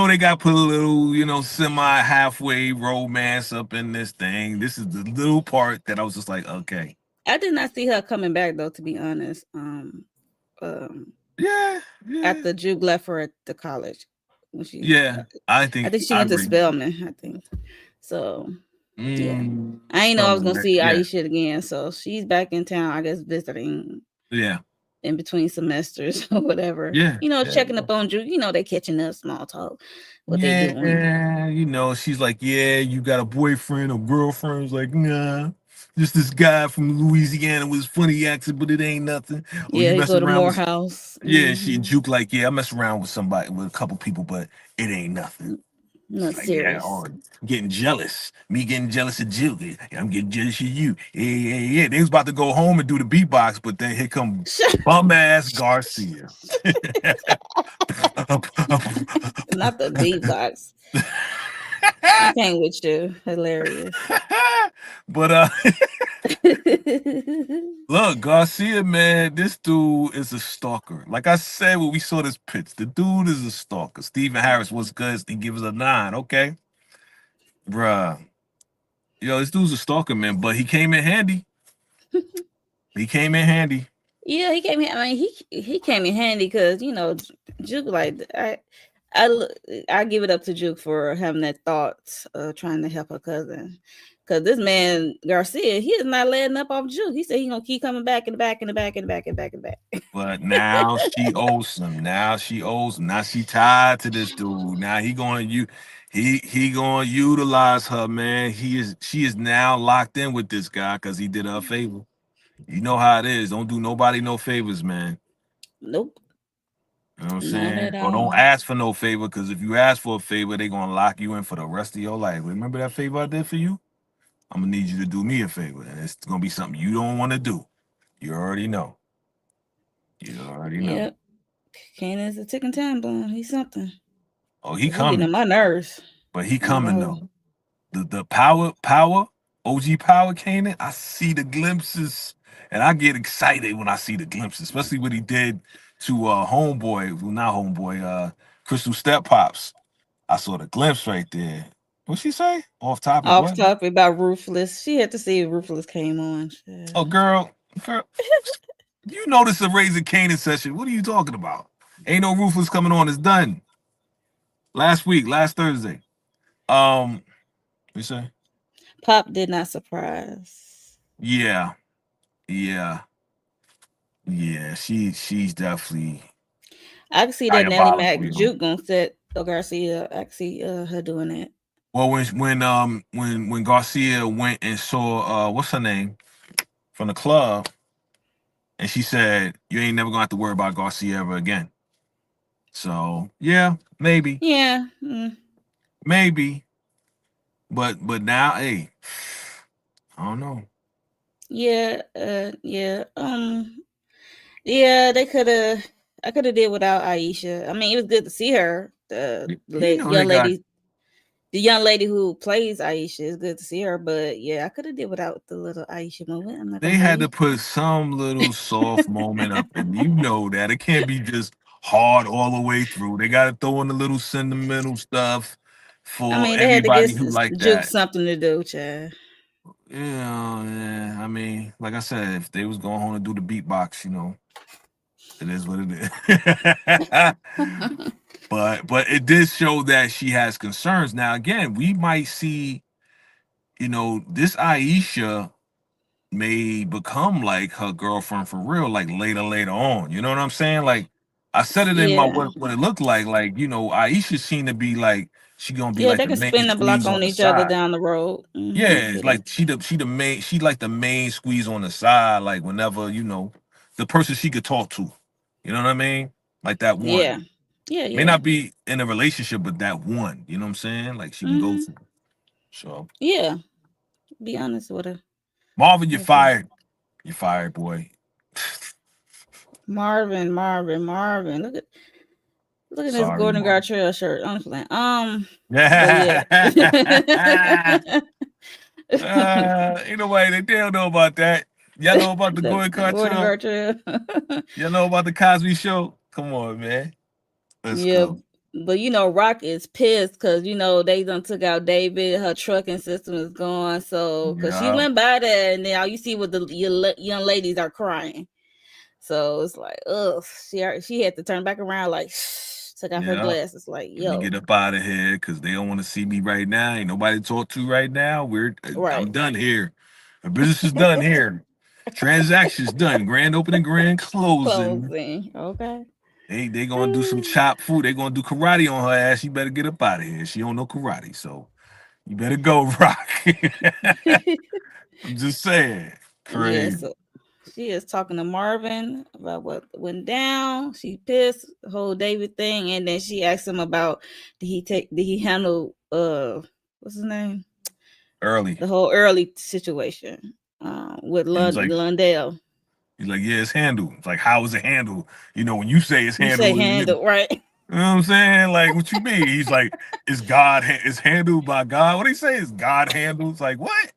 They got put a little, semi halfway romance up in this thing. This is the little part that I was just like, okay, I did not see her coming back though, to be honest. Um, yeah, yeah, after Juke left her at the college when yeah. I think she I went to agree. Spelman. I think so. Yeah, I ain't know I was Something gonna like that. see Yeah, Aisha again. So she's back in town, I guess, visiting yeah, in between semesters or whatever. yeah, yeah. Checking up on Juke. They catching up, small talk, what they doing. Yeah, she's like, yeah, you got a boyfriend or girlfriend? It's like, nah, just this guy from Louisiana with his funny accent, but it ain't nothing. Or Yeah, you he messing go to around with, Morehouse. yeah, she and Juke like, yeah, I mess around with somebody, with a couple people, but it ain't nothing. Not It's like, yeah, serious. oh, getting jealous. Me getting jealous of Juke. I'm getting jealous of you. Yeah. They was about to go home and do the beatbox, but then here come bum ass Garcia. Not the beatbox. I can't with you. Hilarious. But look, Garcia, man, this dude is a stalker. Like I said when we saw this pitch, the dude is a stalker. Stephen Harris was good. He gives us a 9, okay, bruh. This dude's a stalker, man. But he came in handy. He came in handy. Yeah, he came in. I mean, he came in handy because Juke like I look- I give it up to Juke for having that thought of trying to help her cousin. Cause this man Garcia, he is not letting up off Juke. He said he gonna keep coming back in the back in the back in the back and back and back. But now she owes him. Now she owes him. Now she tied to this dude. Now he going to you. he gonna utilize her, man. She is now locked in with this guy because he did her a favor. You know how it is. Don't do nobody no favors, man. Nope, You know what I'm not saying? at Or don't all. ask for no favor because if you ask for a favor, they gonna lock you in for the rest of your life. Remember that favor I did for you? I'm gonna need you to do me a favor, and it's gonna be something you don't want to do. You already know. You already know. Yep, Kanan's a ticking time bomb. He's something. Oh, he Cause he getting coming, on my nerves. but he I ain't coming gonna hold though. you. The power, OG power came in. I see the glimpses, and I get excited when I see the glimpses, especially what he did to homeboy, well not homeboy, Crystal Step Pops. I saw the glimpse right there. What she say? Off topic. Off What? topic about Ruthless. She had to see if Ruthless came on. Oh, girl, you noticed the Raising Kanan session. What are you talking about? Ain't no Ruthless coming on. It's done. Last week, last Thursday. You say? Pop did not surprise. Yeah, yeah, yeah. She's definitely I can see that Nelly Mac diabolical, yo. Juke gonna set Garcia. I can see her doing that. Well, when Garcia went and saw what's her name from the club, and she said, "You ain't never gonna have to worry about Garcia ever again." So yeah, Yeah, maybe, but now, hey, I don't know. yeah, yeah. Yeah. They could have. I could have did without Aisha. I mean, it was good to see her. You know they Young got lady, the young lady who plays Aisha is good to see her. But yeah, I could have did without the little Aisha moment. I'm not they gonna hold had you. to put some little soft moment up, and you know that it can't be just hard all the way through. They got to throw in a little sentimental stuff I for mean, they had to everybody give who like Juke that. something to do, Chad. Yeah, I mean, like I said, if they was going home to do the beatbox, it is what it is. But it did show that she has concerns. Now, again, we might see, this Aisha may become like her girlfriend for real, like later on. You know what I'm saying? Like I said it in my Yeah, what it looked like, Aisha seemed to be like she gonna be yeah, like they the could main spin the block squeeze on on the each other side. down the road. I Yeah, see it's that. like she the main she like the main squeeze on the side, like whenever, the person she could talk to. You know what I mean? Like that Yeah, one. yeah, May yeah. not be in a relationship, but that one, you know what I'm saying? Like she can go hmm to. So Yeah, be honest with her. Marvin, you're That's it. fired. You're fired, boy. Marvin. Look at this Sorry, Gordon Marvin. Gartrell shirt. I'm just playing. But yeah. Ain't nobody they don't know about that. Y'all know about the The Gordon Gordon Cartel? Gartrell. Y'all know about the Cosby Show? Come on, man. Let's Yeah, go. but Rock is pissed because they done took out David. Her trucking system is gone. So, because she Yeah, went by there, and now you see what the young ladies are crying. So it's like, ugh, she had to turn back around, like, took off her yeah. glasses, like, Let me yo, get up out of here because they don't want to see me right now. Ain't nobody to talk to right now. right, I'm done here. The business is done here. Transactions done. Grand opening, grand closing. closing, okay. They gonna do some chopped food. They gonna do karate on her ass. You better get up out of here. She don't know karate, so you better go, Rock. I'm just saying. Yeah, Crazy. so she is talking to Marvin about what went down. She pissed the whole David thing, and then she asked him about did he handle what's his name, Early. the whole early situation with He was like, Lundell. yeah, it's handled. It's like, how is it handled? When you say it's You say handled, handle right. you know what I'm saying? Like, what you mean? He's like, it's handled by God. What he say? Is God handled? It's like, what?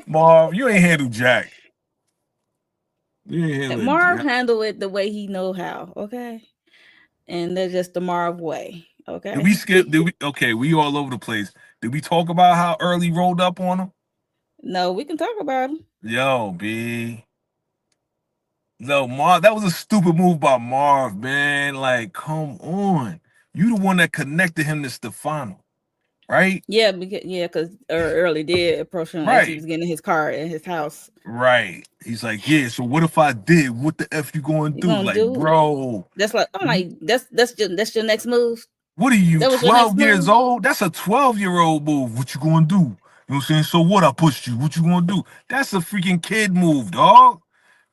Marv, you ain't handled Jack. You ain't handled Marv Jack. handle it the way he know how, okay? And that's just the Marv way, Did okay? we skip? Okay, we all over the place. Did we talk about how early rolled up on him? No, we can talk about him. Yo, B. No, Marv, that was a stupid move by Marv, man. Like, come on. You the one that connected him to Stefano, right? Because early did approach him as he Right. was getting in his car at his house. Right. He's like, yeah, so what if I did? What the F you going to You do? gonna Like, do? bro. That's like I'm like that's your next move. What are you, That was your next 12 years move. old? That's a 12-year-old move. What you gonna do? You know what I'm saying? So what? I pushed you. What you gonna do? That's a freaking kid move, dog.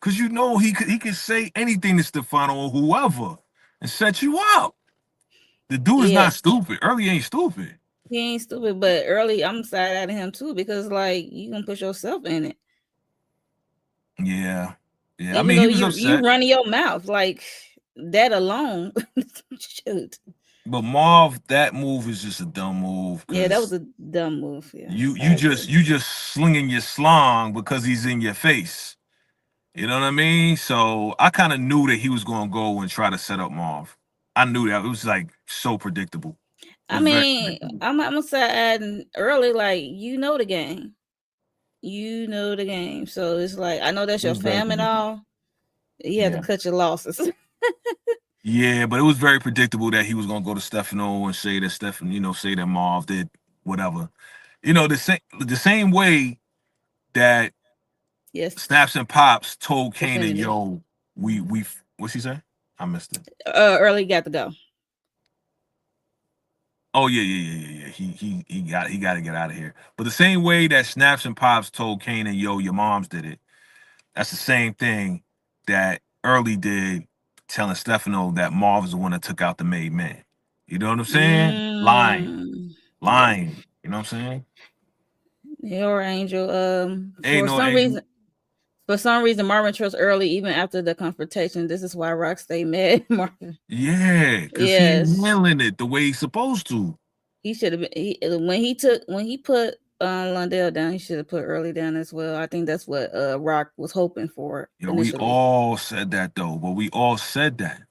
Cause you know he could say anything to Stefano or whoever and set you up. The dude is Yeah, not stupid. Early ain't stupid. he ain't stupid, but early I'm side out of him too because like you gonna put yourself in it. Yeah. Yeah. I Even mean, though he was you upset. running your mouth like that alone. Shoot. But Marv, that move is just a dumb move Yeah, that was because a dumb move. Yeah, you I you just agree. you just slinging your slong because he's in your face. You know what I mean? So I kind of knew that he was going to go and try to set up Marv. I knew that. It was like so predictable. It I was very mean, predictable. I'm gonna say adding early, like you know the game. You know the game. So it's like I know that's It your was very fam and predictable. all. You have to Yeah. cut your losses. Yeah, but it was very predictable that he was going to go to Stefano and say that Stefan, say that Marv did whatever. The same way that Yes, Snaps and Pops told Kanan, definitive. yo, we what's he say? I missed it. Early got to go. Oh yeah, yeah, yeah, yeah, yeah. He got to get out of here. But the same way that Snaps and Pops told Kanan, yo, your mom's did it. That's the same thing that Early did, telling Stefano that Marv is the one that took out the made man. You know what I'm saying? Lying, Mm, yeah, lying. You know what I'm saying? your angel. Ain't no angel. For some reason, Marvin trusts early even after the confrontation. This is why Rock stay mad. Marvin. Yeah, cause he ain't Yes, handling it the way he's supposed to. he should have been. When he put Lundell down, he should have put early down as well. I think that's what Rock was hoping for Yo, we initially. all said that though, but we all said that.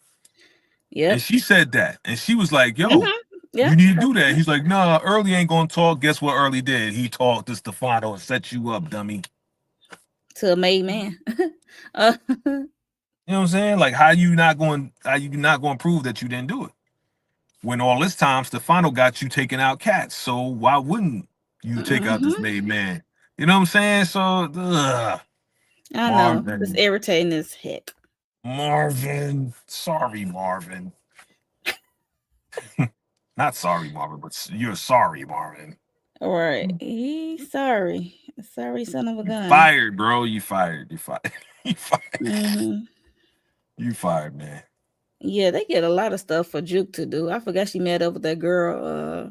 And Yep. she said that. And she was like, yo, Mm-hmm. Yep. you need to do that. He's like, nah, Early ain't gonna talk. Guess what Early did? He talked to Stefano and set you up, dummy. To a made man. uh, You know what I'm saying? Like, how you not going to prove that you didn't do it? When all this time Stefano got you taking out cats. So why wouldn't you take out this hmm made man? You know what I'm saying? So I know. It's Marvin. irritating as heck. Marvin. Sorry, Marvin. Not sorry, Marvin, but you're sorry, Marvin. All right. He's sorry. Sorry, son of a You gun. fired, bro. You fired. You fired. You fired. hmm You fired, man. Yeah, they get a lot of stuff for Juke to do. I forgot she met up with that girl,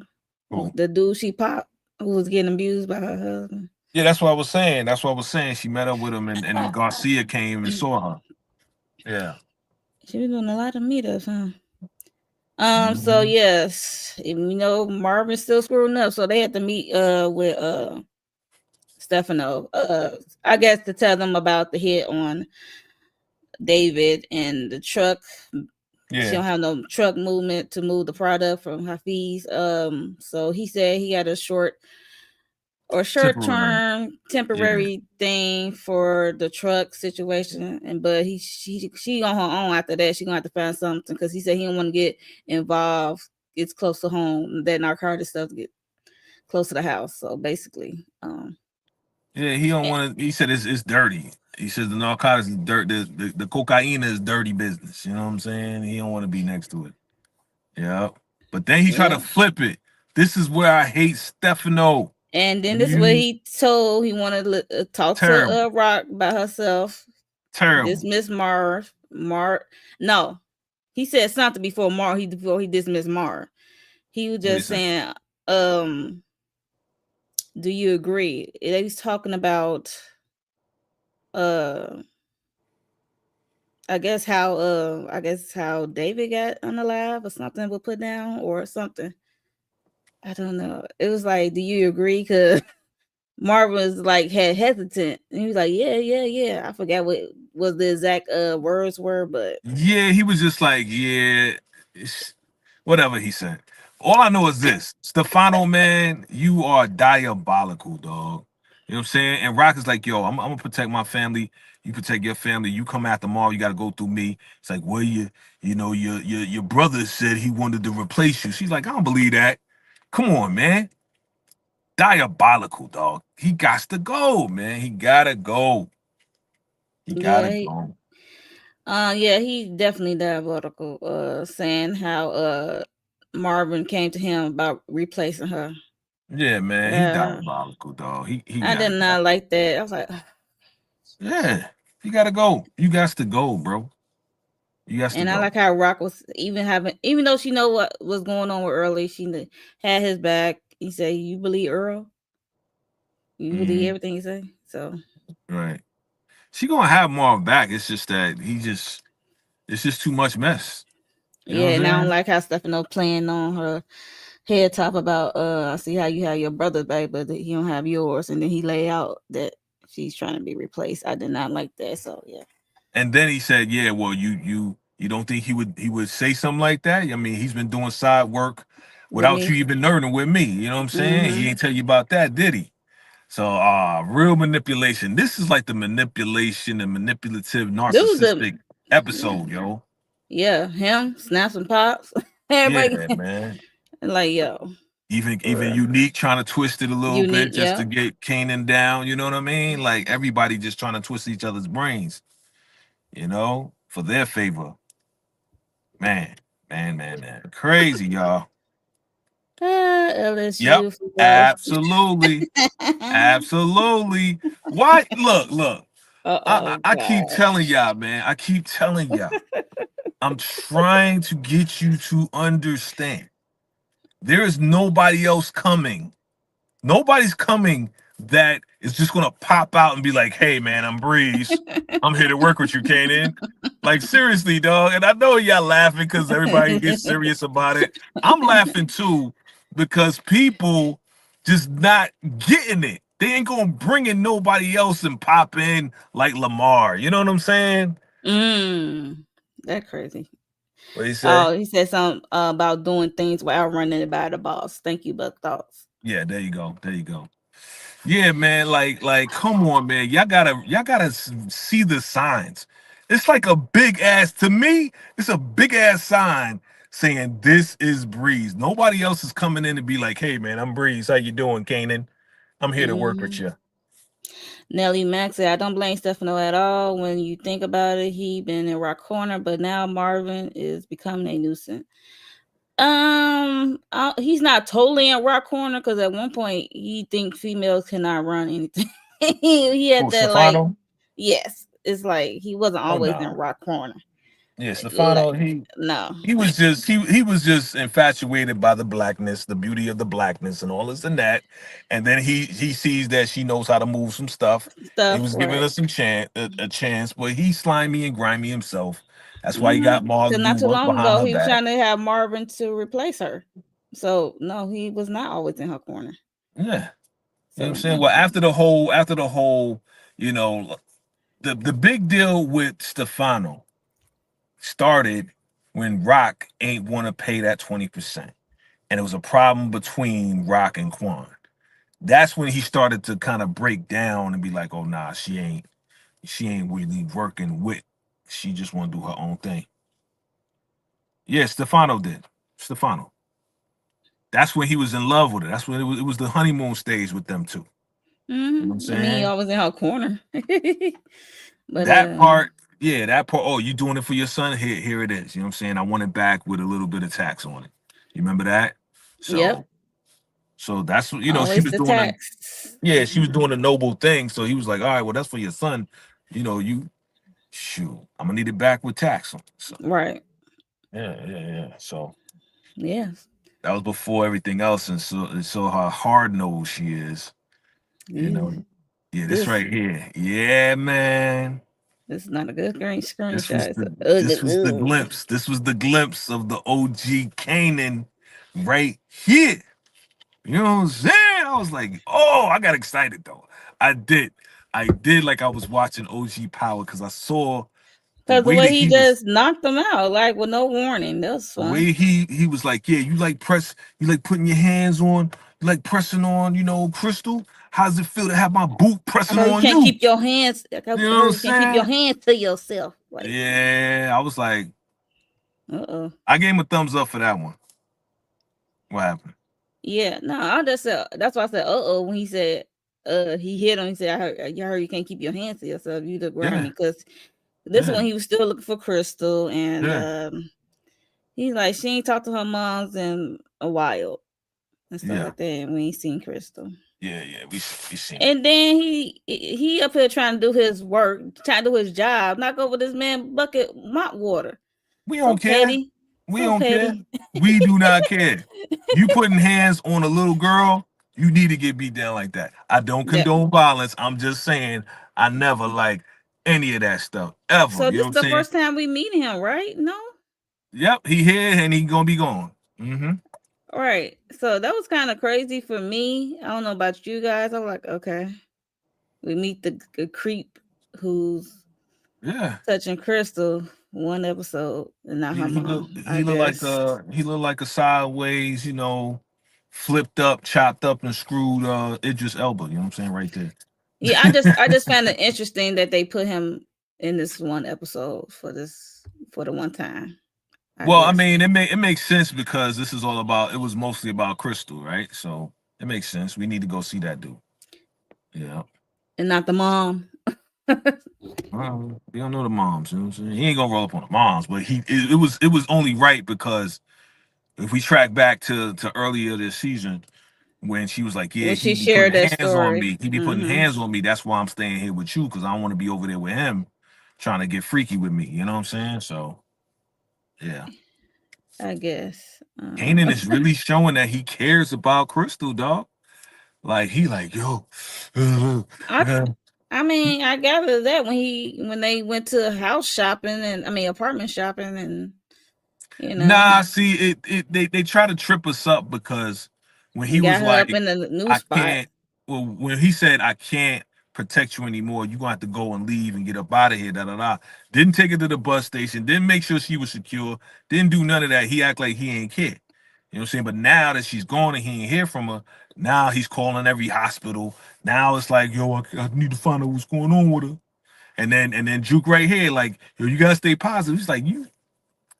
Cool. the dude she popped who was getting abused by her husband. Yeah, that's what I was saying. That's what I was saying. She met up with him, and Garcia came and saw her. Yeah. She was doing a lot of meetups, huh? So Mhm. yes, Marvin's still screwing up, so they had to meet with Stefano. I guess to tell them about the hit on David and the truck. She Yeah. don't have no truck movement to move the product from Hafiz. So he said he got a short Temporary. term Yeah. temporary thing for the truck situation, and but she on her own after that. She gonna have to find something because he said he don't want to get involved. It's close to home. That narcotic stuff get close to the house. So basically, Yeah. He don't eh, want to. He said it's dirty. He says the narcotics is dirt. The cocaine is dirty business. You know what I'm saying? He don't want to be next to it. Yeah. But then he tried yeah. to flip it. This is where I hate Stefano. And then this is what You he told he wanted to talk to terrible. Rock by herself. Terrible. Dismiss Mar. No, he said something before he dismissed Mar. He was What do you just say? saying, um, "Do you agree?" He's talking about, uh, I guess how David got unalive or something. Was put down or something. I don't know. It was like, "Do you agree?" Because Marvin was like had hesitant, and he was like, "Yeah, yeah, yeah." I forgot what was the exact words were, but Yeah, he was just like, yeah, whatever he said. All I know is this: Stefano, man, you are diabolical, dog. You know what I'm saying? And Rock is like, yo, I'm gonna protect my family. You protect your family. You come after tomorrow, you got to go through me. It's like, well, your brother said he wanted to replace you. She's like, I don't believe that. Come on, man. Diabolical, dog. He got to go, man. He gotta go. He yeah, gotta go. yeah, he definitely diabolical. Saying how Marvin came to him about replacing her. Yeah, man, he Uh, diabolical, dog. He I got did it. not like that. I was like, Yeah, he got to go. You got to go, bro. You got to and I go. like how Rock was even having, even though she know what was going on with Early, had his back. He said, "You believe Earl? You believe Hmm. everything he say?" So Right. She gonna have Marv back. It's just that it's just too much mess. You know yeah, what and I don't I'm like how Stefano playing on her head top about I see how you have your brother's back, but he don't have yours, and then he lay out that she's trying to be replaced. I did not like that. So yeah, And then he said, "Yeah, well, you don't think he would say something like that? I mean, he's been doing side work with without you me. even learning with me. You know what I'm saying? He Mm-hmm. ain't tell you about that, did he? So, real manipulation. This is like the manipulation and manipulative, This was the narcissistic episode, yo. yeah him snaps and pops. Everybody Yeah, man. like yo, for Even real. unique trying to twist it a little Unique. bit just Yeah. to get Kanan down. You know what I mean? Like everybody just trying to twist each other's brains. For their favor. Man, man. Crazy, y'all. Yep. LSU football. Absolutely. Absolutely. Why? Look. I, Oh I keep telling gosh. y'all, man. I keep telling y'all. I'm trying to get you to understand. There is nobody else coming. Nobody's coming that is just gonna pop out and be like, "Hey, man, I'm Breeze. I'm here to work with you, Kanan." Like seriously, dog. And I know y'all laughing because everybody gets serious about it. I'm laughing too because people just not getting it. They ain't gonna bring in nobody else and pop in like Lamar. You know what I'm saying? mm, that crazy. What do you say? Oh, he said something about doing things without running it by the boss. Thank you, Buck Thoughts. Yeah, there you go. There you go. Yeah, man. Come on, man. Y'all gotta see the signs. It's like a big ass to me. It's a big ass sign saying this is Breeze. Nobody else is coming in to be like, "Hey, man, I'm Breeze. How you doing, Kanan? I'm here to work with Hmm. you." Nelly Max said, I don't blame Stefano at all. When you think about it, he been in Rock Corner, but now Marvin is becoming a nuisance. He's not totally in Rock Corner because at one point he think females cannot run anything. He Oh, had that like, Stefano? yes, it's like he wasn't Oh always in no. Rock Corner. Yeah, Like Stefano. no. He was just he was just infatuated by the blackness, the beauty of the blackness, and all this and that. And then he sees that she knows how to move some stuff. And he Stuff, was giving right? us a chance, but he's slimy and grimy himself. That's why he got Mm-hmm. Mars Cause to do not too work long behind ago her he was back. trying to have Marvin to replace her. So no, he was not always in her corner. Yeah, you know what I'm So saying. Well, after the whole, you know, the big deal with Stefano started when Rock ain't want to pay that 20%, and it was a problem between Rock and Quan. That's when he started to kind of break down and be like, "Oh nah, she ain't really working with. She just want to do her own thing." Yeah, Stefano did. Stefano. That's when he was in love with her. That's when it was the honeymoon stage with them two. You know what I'm I mean, he saying? always in her corner. But That part, yeah, that part. Oh, you doing it for your son? Here it is. You know what I'm saying? I want it back with a little bit of tax on it. You remember that? yep, So that's what she always was the doing. tax. Yeah, she was doing a noble thing. So he was like, all right, well, that's for your son. You shoot, I'm gonna need it back with tax on it. So Right. yeah. So Yes. that was before everything else, and so how hard nosed she is. You Ew. know, yeah, this This right here. Yeah, man. this is not a good This was screenshot. It's the ugly. this was the Ugh. glimpse. This was the glimpse of the OG Canaan right here. You know what I'm saying? I was like, oh, I got excited though. I did. I did like I was watching OG Power because I saw the Cause the way way that he he was just knocked them out, like with no warning. That was the fun. way he was like, yeah, you like putting your hands on, you like pressing on, Krystal. How does it feel to have my boot I pressing heard you on can't you? keep your hands. I You know what heard I'm you can't keep your saying? hands to yourself. Like, Yeah, I was like, uh-oh. I gave him a thumbs up for that one. What happened? Yeah, no, I just said that's why I said uh-oh when he said he hit him. He said, I heard you can't keep your hands to yourself. You look grimy Yeah, because this yeah, one he was still looking for Krystal and yeah. He's like, she ain't talked to her moms in a while and stuff Yeah, like that. And we ain't seen Krystal. yeah. We seen it. And then he up here trying to do his work, trying to do his job, knock over this man bucket mop water. We So don't care. petty. We So don't care. petty. We do not care. You putting hands on a little girl, you need to get beat down like that. I don't Yeah. condone violence. I'm just saying I never like any of that stuff ever. So You know this what is I'm the saying? first time we meet him, right? No? Yep, he here and he gonna be gone. Mm-hmm. All right. So that was kind of crazy for me. I don't know about you guys. I'm like, okay. We meet the creep who's Yeah. touching Krystal one episode and not her He look mom, I he look like guess. a sideways, flipped up, chopped up and screwed Idris Elba, you know what I'm saying, right there. Yeah, I just found it interesting that they put him in this one episode for the one time, I Well, I guess. mean, it makes sense because this is all about. It was mostly about Krystal, right? So it makes sense. We need to go see that dude. Yeah. And not the mom. Well, we don't know the moms. You know what I'm saying? He ain't gonna roll up on the moms, but it was only right because if we track back to earlier this season when she was like, "Yeah, When he she be putting shared that hands on story. me. He be putting Mm-hmm. hands on me. That's why I'm staying here with you because I don't want to be over there with him, trying to get freaky with me. You know what I'm saying? So yeah, I guess. Kanan is really showing that he cares about Krystal, dog. Like he like yo, I I mean, I gathered that when they went to house shopping and I mean apartment shopping and you know nah. See, they try to trip us up because when he got was her up like, in the new I spot. can't. Well, when he said I can't protect you anymore, you gonna have to go and leave and get up out of here. Da da da. Didn't take her to the bus station. Didn't make sure she was secure. Didn't do none of that. He act like he ain't care. You know what I'm saying? But now that she's gone and he ain't hear from her, now he's calling every hospital. Now it's like, yo, I need to find out what's going on with her. And then Juke right here, like, yo, you gotta stay positive. He's like, you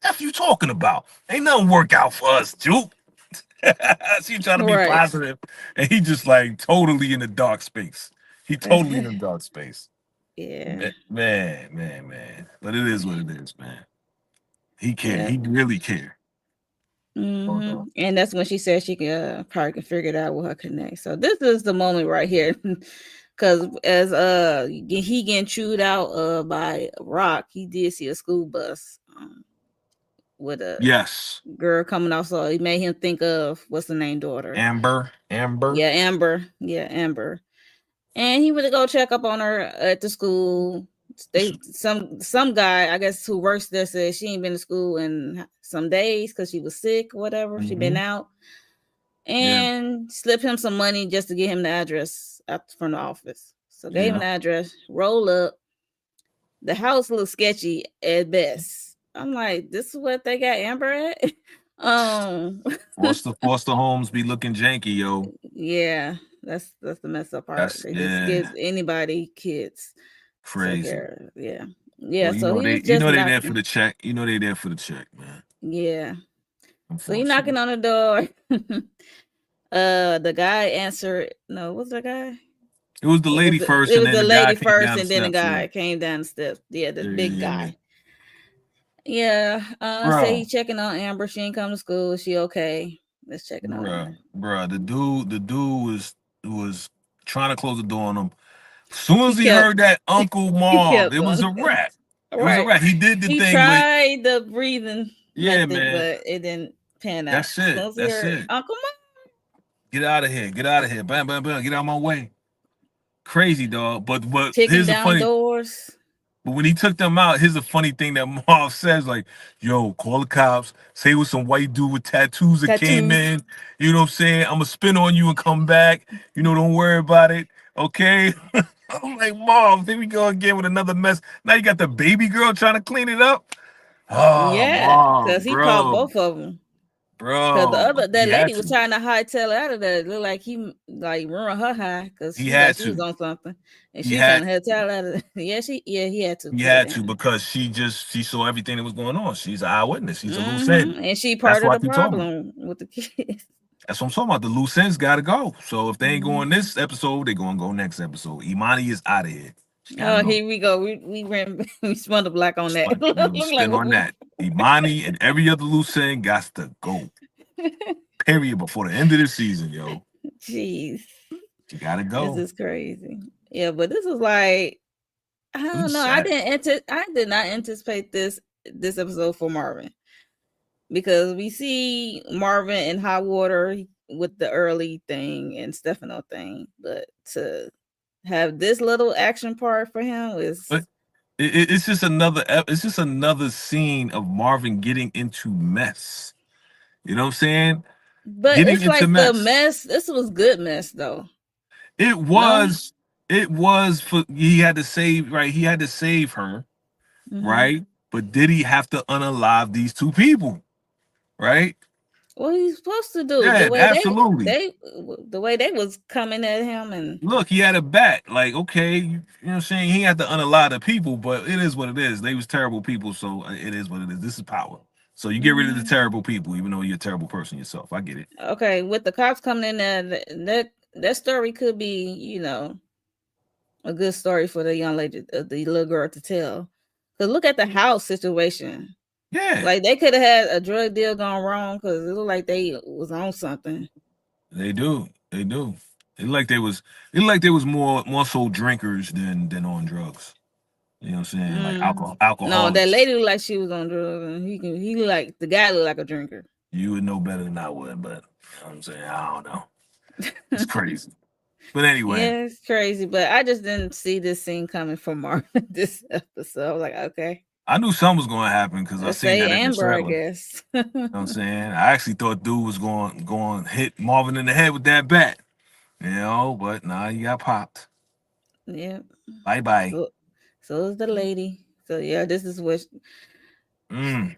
F you talking about? Ain't nothing work out for us, Juke. She trying to be Right. positive, and he just like totally in the dark space. He totally in the dark space. Yeah. Man. But it is what it is, man. He care. Yeah. He really care. Oh no. And that's when she said she could probably can figure it out with her connect. So this is the moment right here, because as he getting chewed out by Rock, he did see a school bus with a Yes. girl coming off. So it made him think of what's the name daughter? Amber. Amber. Yeah, Amber. Yeah, Amber. And he went to go check up on her at the school. They some guy I guess who works there said she ain't been to school in some days because she was sick, whatever. She been Mm-hmm. out Yeah. and slipped him some money just to get him the address out from the office. So gave him Yeah. the address. Roll up. The house looks sketchy at best. I'm like, this is what they got Amber at. um, Foster homes be looking janky, yo. yeah, that's the messed up part. That's They just give yeah, anybody kids. So crazy. yeah, yeah. Well, So he was you just know they there for knocking. the check. You know they there for the check, man. Yeah. So he knocking Unfortunately. on the door. The guy answered. No, what's the guy? It was the lady first, It and was then the the guy lady came first, down the and then the steps. Yeah, guy came down the steps. Yeah, the yeah, big yeah, yeah. guy. Yeah. Say he Bro, checking on Amber. She ain't come to school. She okay? Let's checking on her. bro. The dude was trying to close the door on him. As soon He as he kept heard that Uncle he Marv, kept it was doing a wrap. It was a right. wrap. He did the He thing with, tried the breathing yeah, method, man. but it didn't pan out. That's As it. soon as he That's heard it. Uncle Get out of here. Get out of here. Bam, bam, bam. Get out of my way. Crazy dog. But kicking here's the down funny. doors. But when he took them out, here's a funny thing that Marv says, like, yo, call the cops, say it was some white dude with tattoos that came Tattoos. in. You know what I'm saying? I'm gonna spin on you and come back. Don't worry about it. Okay. I'm like, Marv, here we go again with another mess. Now you got the baby girl trying to clean it up. Oh, Yeah, because Marv, he caught bro. both of them. Because Bro. He that had lady was to. trying to hightail her out of there. It looked like he like ruined her high because He she thought had she was to. on something, and He she trying had to hightail out of there. Yeah, he had to he put her had to down. because she saw everything that was going on. She's an eyewitness. She's a loose end. And she That's part of what I the keep talking about. problem with the kids. That's what I'm talking about. The loose ends gotta go. So if they ain't hmm going this episode, they gonna go next episode. Imani is out of here. She gotta Oh, go. here we go. We ran we spun the block on that. Spun. Look We like spin what on we that. Imani and every other loose end got to go. Period. Before the end of the season, yo. Jeez, You gotta this go. is crazy. Yeah, but this was like I It don't was know. sad. I did not anticipate this episode for Marvin because we see Marvin in hot water with the early thing and Stefano thing, but to have this little action part for him But is. it's just another it's just another scene of Marvin getting into mess. You know what I'm saying? But Getting it's into like the mess. mess. This was good mess though. It No. was it was for he had to save right. He had to save her, Hmm. right? But did he have to unalive these two people? Right? What he's supposed to do? The Yeah, way absolutely. the way they was coming at him and. Look, he had a bat. Like, okay, you know what I'm saying? He had to unalive the people, but it is what it is. They was terrible people, so it is what it is. This is power. So you get rid of the Hmm. terrible people, even though you're a terrible person yourself. I get it. Okay, with the cops coming in there, that story could be, a good story for the young lady, the little girl to tell. Cause look at the house situation. Yeah, Like they could have had a drug deal gone wrong because it looked like they was on something. they do. They do. It like they was more so drinkers than on drugs. You know what I'm saying? Like Mm. No, that alcoholics. lady looked like she was on drugs, and he looked like the guy looked like a drinker. You would know better than I would, but you know what I'm saying? I don't know. It's crazy. But anyway, Yeah, it's crazy, but I just didn't see this scene coming from Marvin this episode. I was like, okay, I knew something was gonna happen because I let's seen say that in the Amber, I trailer. guess. Know what I'm saying? I actually thought dude was going hit Marvin in the head with that bat. But nah, he got popped. Yeah. Bye bye. So so is the lady. So yeah, this is what Mm.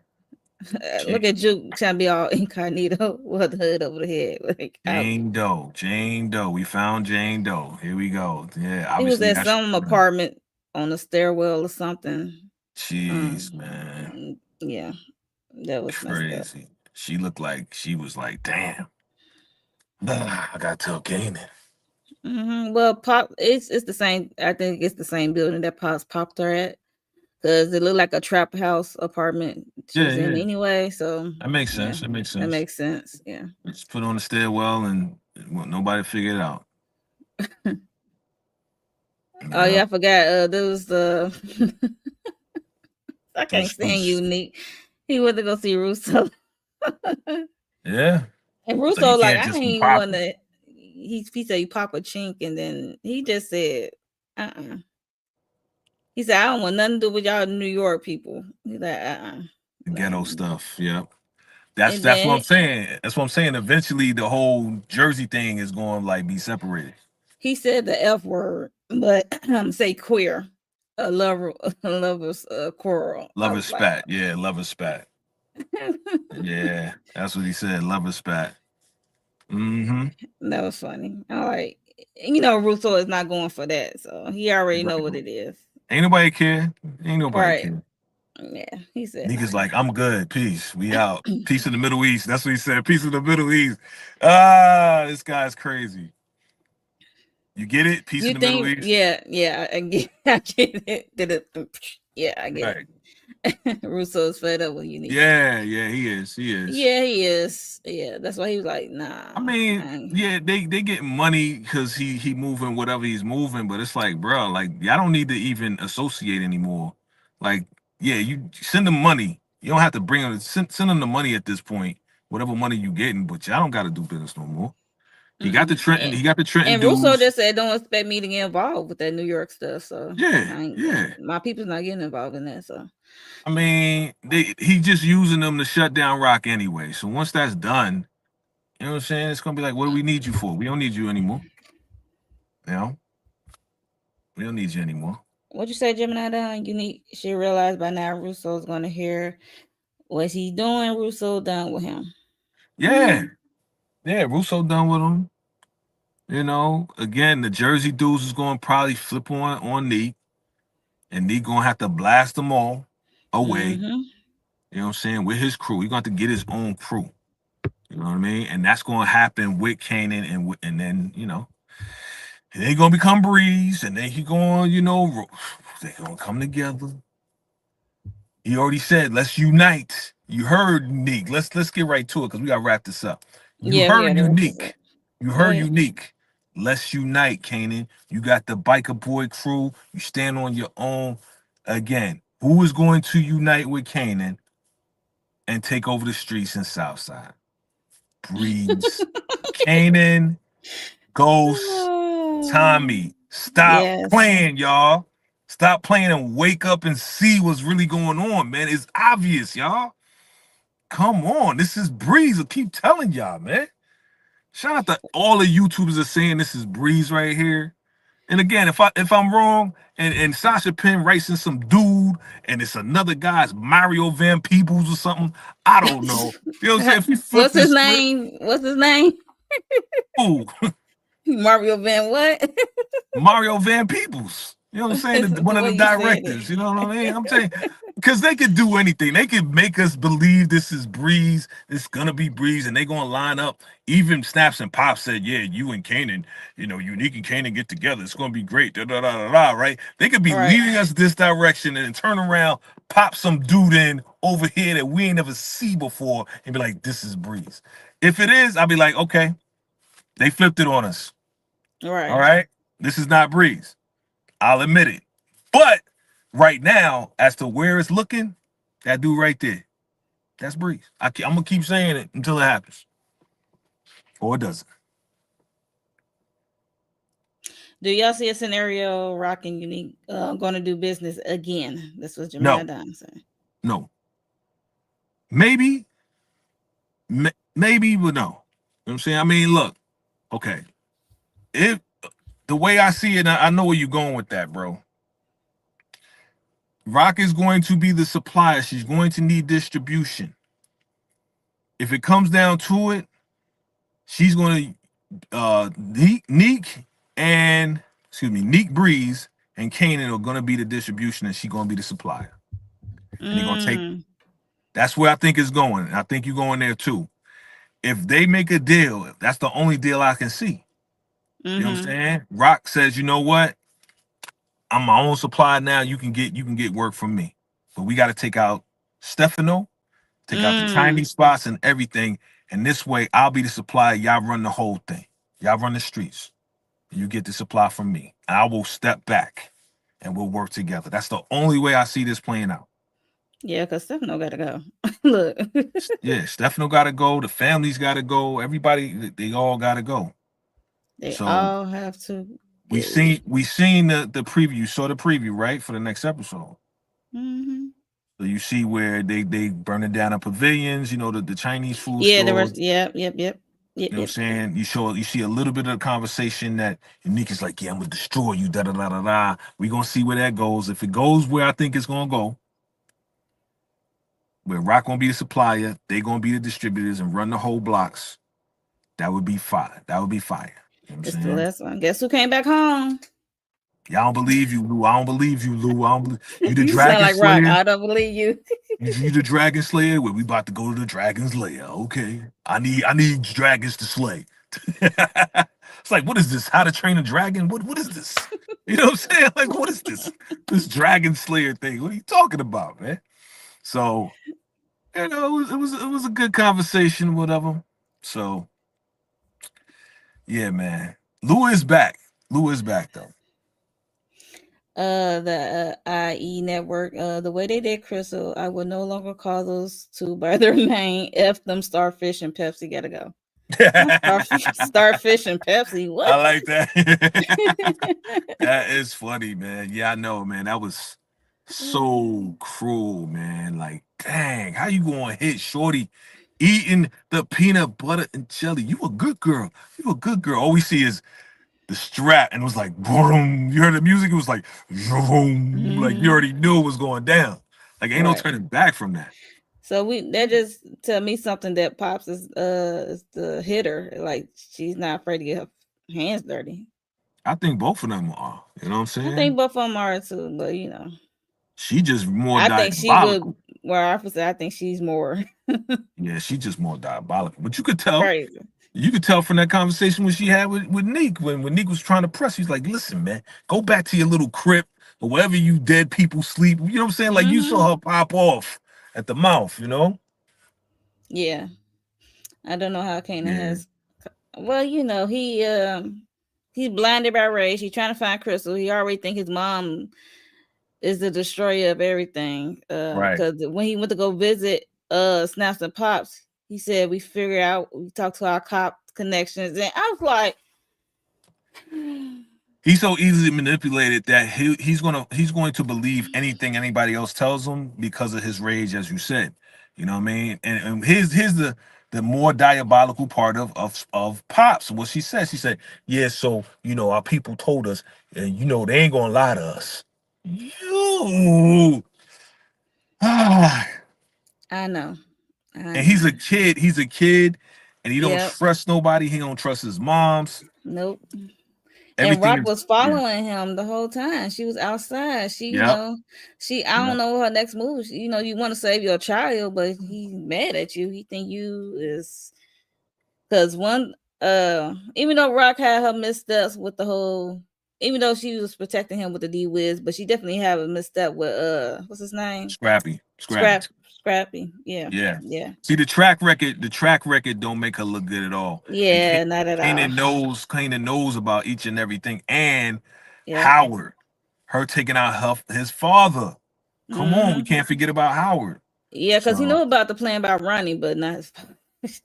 look Jane, at Juke trying to be all incognito with the hood over the head. Like out. Jane Doe. Jane Doe. We found Jane Doe. Here we go. Yeah, He was obviously at that's some apartment on the stairwell or something. jeez, man. Yeah, that was messed up. Crazy. She looked like she was like, damn. I gotta tell Kanan. Well, Pop, it's the same. I think it's the same building that Pop's popped her at because it looked like a trap house apartment she Yeah, was in yeah. anyway. So That makes yeah, sense. That makes that sense. makes sense. Yeah. Just put on the stairwell and well, nobody figured it out. Oh Yeah. yeah, I forgot. There was the I can't Deuce, stand deuce. Unique. He went to go see Russo, Yeah. and So you Russo like can't I just be ain't want popping. to. He said you pop a chink, and then he just said, He said I don't want nothing to do with y'all New York people. He's The like, ghetto stuff. Yeah. That's and that's what then I'm saying. That's what I'm saying. Eventually the whole Jersey thing is going to like be separated. he said the F word, but say queer, a lover, a lover's quarrel. I Lover was like, spat. Yeah, lover spat. Yeah. That's what he said. Lover spat. Mm-hmm. that was funny. I like, Russo is not going for that, so he already know what Right. it is. Ain't nobody care. Ain't nobody Right? care. Yeah. He said, Niggas like, I'm good. Peace. We out. Peace in the Middle East. That's what he said. Peace in the Middle East. Ah, this guy's crazy. You get it? Peace in You the Middle think? East? Yeah, yeah. I get, I get it. Did it? Yeah, I get Right. it. Russo's fed up with Unique. Yeah, yeah, he is. He is. Yeah, he is. Yeah, that's why he was like, I nah. mean, yeah, they get money because he moving whatever he's moving, but it's like, bro, like y'all don't need to even associate anymore. Like, yeah, you send them money. You don't have to bring them. Send them the money at this point, whatever money you getting, but y'all don't got to do business no more. He got the Mm-mm. Trenton. He got the Trenton And Russo dudes. just said, don't expect me to get involved with that New York stuff. So Yeah, yeah. my people's not getting involved in that. So I mean, he just using them to shut down Rock anyway. So once that's done, you know what I'm saying? It's gonna be like, what do we need you for? We don't need you anymore. You know, we don't need you anymore. what you say, Gemini? Done? You need should realize by now Russo's gonna hear what he's doing. Russo done with him. Yeah, yeah. Russo done with him. Again, the Jersey dudes is gonna probably flip on Neek, and Neek gonna have to blast them all away. Mm-hmm. You know what I'm saying? With his crew, he's going to get his own crew. You know what I mean? And that's gonna happen with Kanan, and then it ain't gonna become Breeze, and then he going, they gonna come together. He already said, let's unite. You heard Unique. Let's get right to it because we gotta wrap this up. You Yeah, we heard gotta wrap this up. Unique. You Go heard ahead. Unique. Let's unite, Kanan. You got the biker boy crew. You stand on your own. Again, who is going to unite with Kanan and take over the streets in Southside? Breeze. Kanan, Ghost, Tommy. Stop Yes. playing, y'all. Stop playing and wake up and see what's really going on, man. It's obvious, y'all. Come on, this is Breeze. I keep telling y'all, man. Shout out to all the YouTubers are saying this is Breeze right here. And again, if I'm wrong, and Sasha Penn racing some dude, and it's another guy's Mario Van Peebles or something, I don't know. You know what I'm saying? If you flip What's his this script, name? What's his name? ooh, Mario Van what? Mario Van Peebles. You know what I'm saying? One The of the way you said it. directors. You know what I mean? I'm saying because they could do anything. They could make us believe this is Breeze. It's gonna be Breeze, and they gonna line up. Even Snaps and Pop said, "Yeah, you and Kanan, Unique and Kanan get together. It's gonna be great." Da da da da da. Right? They could be Right. leading us this direction and then turn around, pop some dude in over here that we ain't never see before, and be like, "This is Breeze." If it is, I'll be like, "Okay, they flipped it on us. All Right. right, this is not Breeze." I'll admit it. But right now, as to where it's looking, that dude right there, that's Breeze. I'm gonna keep saying it until it happens, or it doesn't. Do y'all see a scenario Rock and Unique going to do business again? This was Jemiah No, Don saying. no, maybe, maybe, but no. You know what I'm saying? I mean, look, okay. If the way I see it, I know where you're going with that, bro. Rock is going to be the supplier. She's going to need distribution. If it comes down to it, she's going to Neek and Neek Breeze and Kanan are gonna be the distribution, and she's gonna be the supplier. And they're gonna take. Mm, That's where I think it's going. And I think you're going there too. If they make a deal, that's the only deal I can see. You know what I'm mm-hmm. saying? Rock says, you know what? I'm my own supplier now. You can get work from me, but we got to take out Stefano, take out the Mm. Chinese spots and everything. And this way, I'll be the supplier. Y'all run the whole thing. Y'all run the streets. You get the supply from me. And I will step back and we'll work together. That's the only way I see this playing out. Yeah, because Stefano got to go. Look. Yeah, Stefano gotta go, the family's gotta go, everybody, they all gotta go. They So all have to we go. seen we seen the preview. You saw the preview, right? For the next episode. Mm-hmm. So you see where they burning down the pavilions, the Chinese food Yeah, there store. was. Yep, yep, yep. Yep, You know what yep. I'm saying? You see a little bit of the conversation that Unique is like, yeah, I'm gonna destroy you, da da da da da. We gonna see where that goes. If it goes where I think it's gonna go, where Rock gonna be the supplier, they gonna be the distributors and run the whole blocks. That would be fire. That would be fire. You know what It's I'm the saying? last one. Guess who came back home? Y'all don't believe you, Lou. I don't believe you, Lou. I don't believe you. The You sound Dragon like Rock. Slayer. I don't believe you. You the Dragon Slayer. Well, we about to go to the Dragon's lair. Okay. I need dragons to slay. It's like, what is this? How to Train a Dragon? What is this? You know what I'm saying? Like, what is this? This Dragon Slayer thing. What are you talking about, man? So, it was a good conversation with them. So, yeah, man. Lou is back. Lou is back though. The IE network, the way they did Krystal, I will no longer call those two by their name. F them, Starfish and Pepsi gotta go. Not Starfish and Pepsi. I What? like that. That is funny, man. Yeah, I know, man. That was so cruel, man. Like, dang, how you gonna hit Shorty eating the peanut butter and jelly? You a good girl. You a good girl. All we see is the strap, and it was like, boom. You heard the music. It was like, boom. Like you Mm-hmm. already knew it was going down. Like, ain't no Right. turning back from that. So that just tell me something that Pops is the hitter. Like she's not afraid to get her hands dirty. I think both of them are. You know what I'm I think saying? both of them are too, but She just more I think she would. diabolical. Well, I would say I think she's more Yeah, she just more diabolical. But you could tell. crazy. You could tell from that conversation when she had with Neek, when Neek was trying to press, he's like, listen, man, go back to your little crib, or wherever you dead people sleep. You know what I'm saying? Like you Mm-hmm. saw her pop off at the mouth. Yeah. I don't know how Kanan Yeah. has. Well, he's blinded by rage. He's trying to find Krystal. He already think his mom is the destroyer of everything. Right. Because when he went to go visit Snaps and Pops, he said we talked to our cop connections, and I was like, He's so easily manipulated that he's going to believe anything anybody else tells him because of his rage, as you said. You know what I mean? And here's the more diabolical part of Pops. What she said, "Yeah, so our people told us, and they ain't gonna lie to us." You, ah, I know, I and know. he's a kid. He's a kid, and he don't Yep. trust nobody. He don't trust his moms. Nope. And Everything Rock is was yeah, following him the whole time. She was outside. yeah, I yeah. don't know what her next move. You want to save your child, but he's mad at you. He think you is because even though Rock had her missteps with the whole, even though she was protecting him with the D Wiz, but she definitely had a misstep with what's his name? Scrappy. Scrappy. Yeah, Yeah. yeah, See the track record don't make her look good at all. And yeah. Not at all. Kanan knows about each and everything. And Yep. Howard, her taking out his father. Come on, we Mm-hmm. can't forget about Howard. Yeah, because he knew So about the plan about Ronnie, but not his.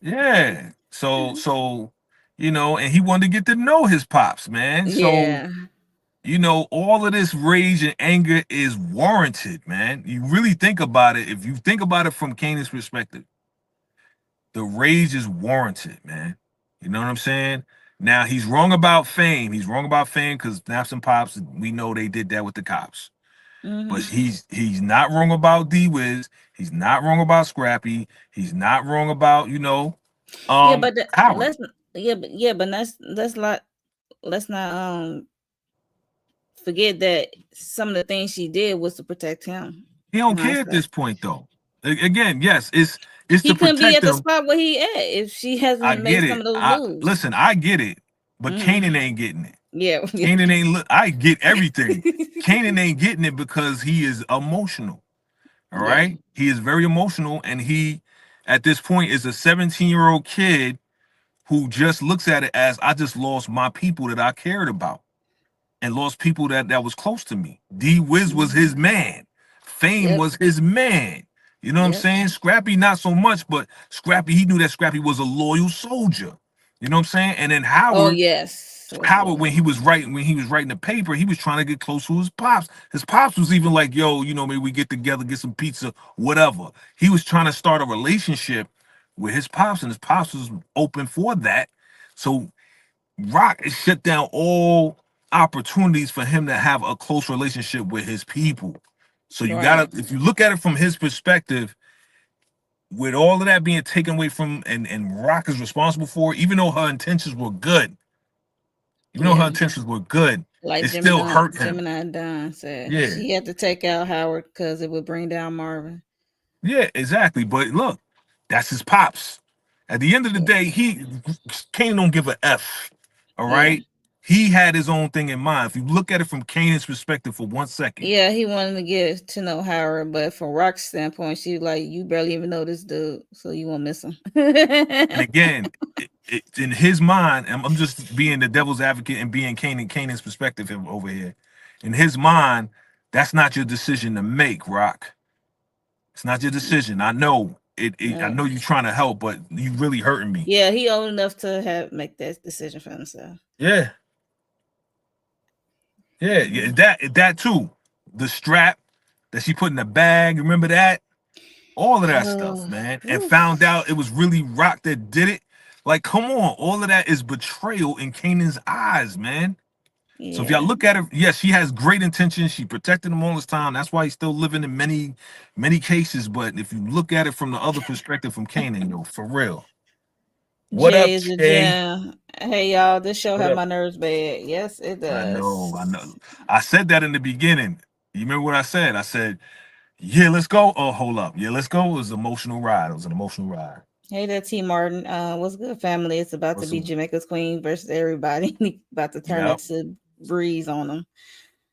yeah. So and he wanted to get to know his pops, man. So Yeah. all of this rage and anger is warranted, man. You really think about it. If you think about it from Kanan's perspective, the rage is warranted, man. You know what I'm saying? Now he's wrong about fame. He's wrong about fame because Naps and Pops, we know they did that with the cops. But Mm-hmm. he's not wrong about D Wiz. He's not wrong about Scrappy. He's not wrong about Yeah, but Howard. let's but let's not forget that some of the things she did was to protect him. He don't In care at hindsight, this point though. Again, yes, it's he to couldn't be protect at the him. spot where he at if she I hasn't made get some it. of those I moves. listen. I get it. But Mm-hmm. Kanan ain't getting it. Yeah, yeah. Kanan ain't. I get everything. Kanan ain't getting it because he is emotional. All Yeah. right. He is very emotional, and he, at this point, is a 17-year-old kid who just looks at it as I just lost my people that I cared about and lost people that was close to me. D Wiz was Mm-hmm. his man. Fame Yep. was his man. You know what I'm Yep. saying? Scrappy, not so much, but Scrappy, he knew that Scrappy was a loyal soldier. You know what I'm saying? And then Oh Howard, yes, was Howard, loyal. when he was writing the paper, he was trying to get close to his pops. His pops was even like, "Yo, maybe we get together, get some pizza, whatever." He was trying to start a relationship with his pops, and his pops was open for that. So Rock has shut down all opportunities for him to have a close relationship with his people. So you Right. gotta, if you look at it from his perspective, with all of that being taken away from and Rock is responsible for, even though her Yeah. intentions were good, Like it still hurt him. Gemini Don said, Yeah, she had to take out Howard because it would bring down Marvin. yeah, exactly. But look, that's his pops. At the end of the Yeah. day, Kane don't give a f. All Yeah. right, he had his own thing in mind. If you look at it from Kanan's perspective for 1 second, Yeah, he wanted to get to know Howard, but from Rock's standpoint, she like, you barely even know this dude, so you won't miss him. and again, in his mind, I'm just being the devil's advocate and being Kanan's perspective over here. In his mind, that's not your decision to make, Rock. It's not your decision. I know I No. know you're trying to help, but you really hurting me. Yeah, he old enough to have make that decision for himself. Yeah, yeah. That too. The strap that she put in the bag. Remember that? All of that stuff, Oh, man. And found oof. out it was really Rock that did it. Like, come on. All of that is betrayal in Kanan's eyes, man. So if y'all Yeah. look at it, yes, she has great intentions. She protected him all this time. That's why he's still living in many, many cases. But if you look at it from the other perspective from Kanan, for real. What Jay up, is a Jay? gem. Hey y'all, this show What have up? my nerves bad. Yes, it I know, I does. know. I said that in the beginning. You remember what I said? I said, yeah, let's go. Oh, hold up. Yeah, let's go. It was an emotional ride. It was an emotional ride. Hey there, T Martin. What's good, family? It's about to What's be up? Jamaica's Queen versus everybody. About to turn Yep. into Breeze on them.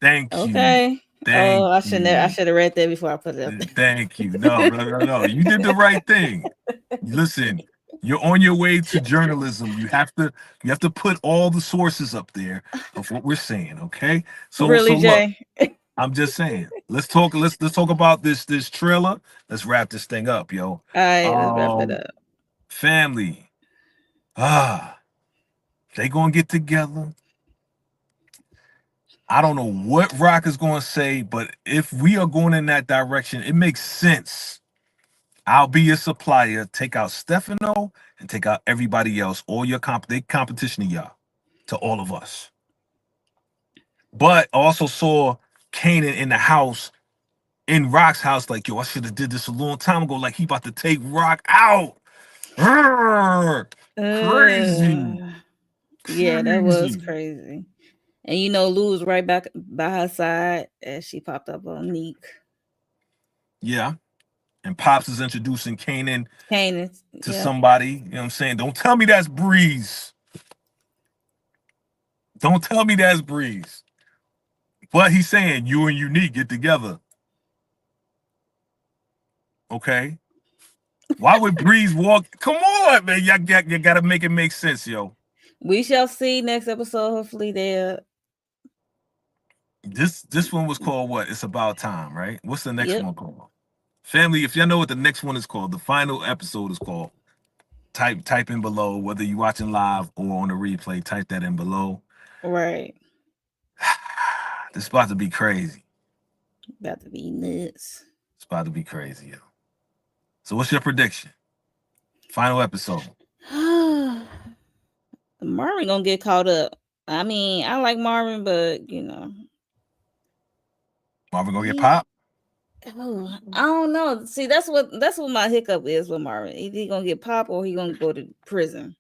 Thank you. Okay. Oh, Thank I you. should have read that before I put it up Thank you. No, no, no, no. You did the right thing. Listen, you're on your way to journalism. You have to put all the sources up there of what we're saying, okay? there. So Really, look, Jay? I'm just saying. Let's talk about this trailer. Let's wrap this thing up, yo. All right, let's wrap it Um up. family. Ah, they gonna get together. I don't know what Rock is gonna say, but if we are going in that direction, it makes sense. I'll be your supplier. Take out Stefano and take out everybody else. All your they competition to y'all, to all of us. But I also saw Kanan in the house, in Rock's house, like, yo, I should have did this a long time ago. Like he about to take Rock out. Urgh. Crazy. Uh, yeah, that was Crazy. crazy. And Lou was right back by her side as she popped up on Neek. Yeah. And Pops is introducing Kanan Kanan, to yep. somebody. You know what I'm saying? Don't tell me that's Breeze. Don't tell me that's Breeze. But he's saying you and Unique get together. Okay. Why would Breeze walk? Come on, man. You gotta make it make sense, yo. We shall see next episode. Hopefully, they'll. This one was called what? It's About Time, right? What's the next Yep. one called? Family, if y'all know what the next one is called, the final episode is called. Type in below, whether you're watching live or on the replay, type that in below. Right. This is about to be crazy. About to be nuts. It's about to be crazy, yo. So what's your prediction? Final episode. Marvin gonna get caught up. I mean, I like Marvin, but Marvin gonna get he. popped? Oh, I don't know. See, that's what my hiccup is with Marvin. Either he gonna get popped or he gonna go to prison.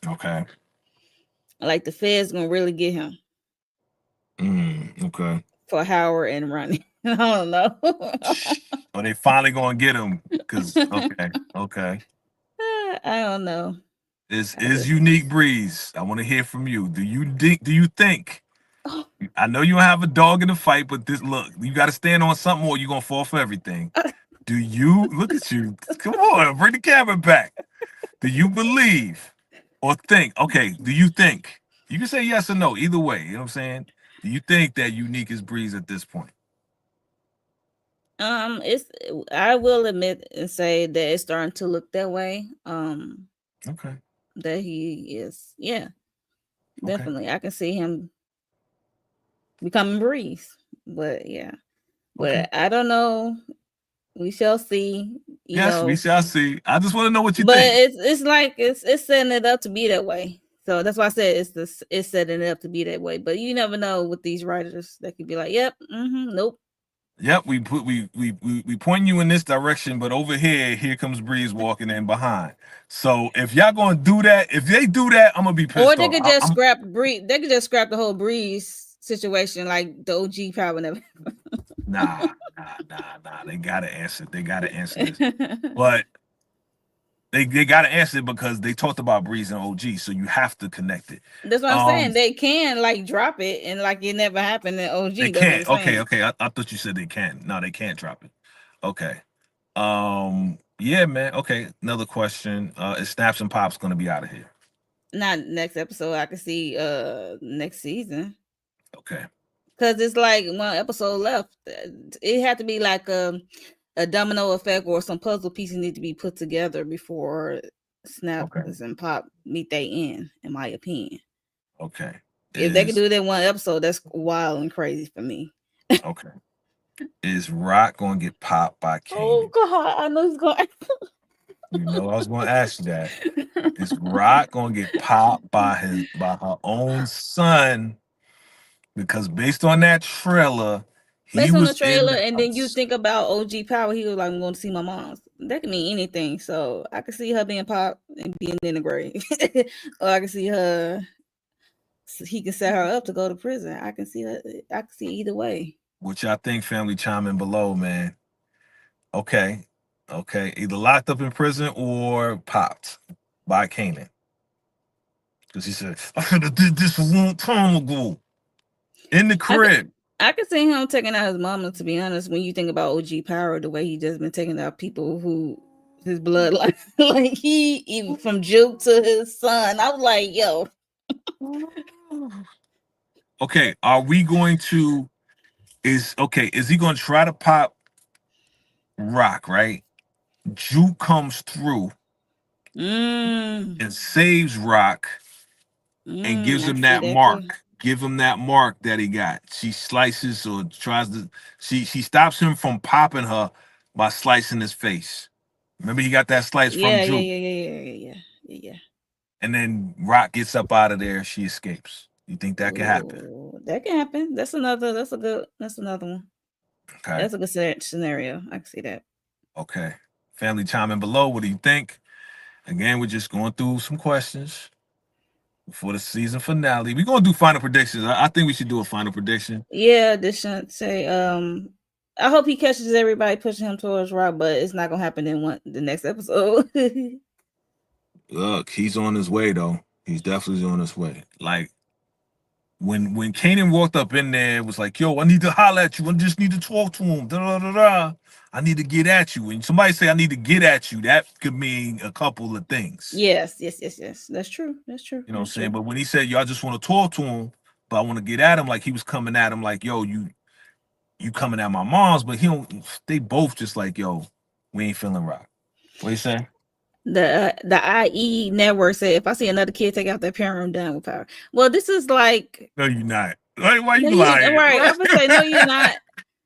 Okay. Like the feds gonna really get him Okay. for Howard and Ronnie. I don't know. Are they finally gonna get him? Cause okay. I don't know. I Is just Unique Breeze. I want to hear from you. Do you think I know you don't have a dog in the fight, but this look, you gotta stand on something or you're gonna fall for everything. Do you look at you? Come on, bring the camera back. Do you believe or think? Okay, do you think? You can say yes or no, either way. You know what I'm saying? Do you think that Unique is Breeze at this point? it's I will admit and say that it's starting to look that way. Okay. That he is, yeah, Okay. definitely. I can see him becoming Breeze, but yeah, Okay. but I don't know. We shall see. You Yes, we know, shall see. I just want to know what you but think. it's like it's setting it up to be that way. So that's why I said it's setting it up to be that way. But you never know with these writers. They could be like, "Yep, nope." Yep, we point you in this direction, but over here comes Breeze walking in behind. So if y'all gonna do that, if they do that, I'm gonna be Or pissed they off. could just scrap Breeze. They could just scrap the whole Breeze situation, like the OG power never. Nah. They gotta answer. They gotta answer this. But they gotta answer it because they talked about Breeze and OG, so you have to connect it. That's what I'm Um, saying. They can like drop it and like it never happened in they OG. That's what I'm can't. Okay, saying. okay. I thought you said they can. No, they can't drop it. Okay. Yeah, man. Okay. Another question. Is Snaps and Pops gonna be out of here? Not next episode. I can see next season. Okay. Cause it's like one episode left. It had to be like a domino effect or some puzzle pieces need to be put together before Snaps Okay. and Pop meet their end, in my opinion. Okay. If they could Is do it in one episode, that's wild and crazy for me. okay. Is Rock gonna get popped by Oh Kanan? God, I know he's going. You know, I was gonna ask you that. Is Rock gonna get popped by her own son? Because based on that trailer, he Based on the was in trailer, the and then you house. think about OG Power, he was like, "I'm going to see my mom's." That can mean anything. So I can see her being popped and being in the grave, or I can see her. He can set her up to go to prison. I can see her. I can see either way. What y'all think, family? Chime in below, man. Okay. Okay. Either locked up in prison or popped by Kanan. Because he said, I should have did this a long time ago. In the I th- crib. I could see him taking out his mama. To be honest, when you think about OG Power, the way he just been taking out people who his bloodline, like he even from Juke to his son. I was like, yo, Okay, are we going to is he going to try to pop Rock, right? Juke comes through mm, and saves Rock and gives I him see that that too. mark. Give him that mark that he got. She slices or tries to she stops him from popping her by slicing his face. Remember he got that slice from Yeah, yeah, Juke. yeah, yeah, yeah, yeah, yeah, yeah. And then Rock gets up out of there, she escapes. You think that could happen? Ooh, that can happen. That's another. That's a good. That's another one. Okay. That's a good scenario. I can see that. Okay. Family chime in below. What do you think? Again, we're just going through some questions for the season finale. We're gonna do final predictions. I think we should do a final prediction. Yeah, this shouldn't say. I hope he catches everybody pushing him towards Rock, but it's not gonna happen in the next episode. Look, he's on his way though. He's definitely on his way. Like when Kanan walked up in there, it was like, "Yo, I need to holler at you. I just need to talk to him." Da, da, da, da. I need to get at you. And somebody say I need to get at you. That could mean a couple of things. Yes, yes, yes, yes. That's true. That's true. You know what I'm That's saying? true. But when he said, "Yo, I just want to talk to him, but I want to get at him," like he was coming at him, like, "Yo, you coming at my mom's," but he don't. They both just like, "Yo, we ain't feeling Rock." What you say? The IE network said if I see another kid take out their parent, I'm done with Power. Well, this is like No, you not. Why no, you you lying? right. I'm gonna say no, you're not,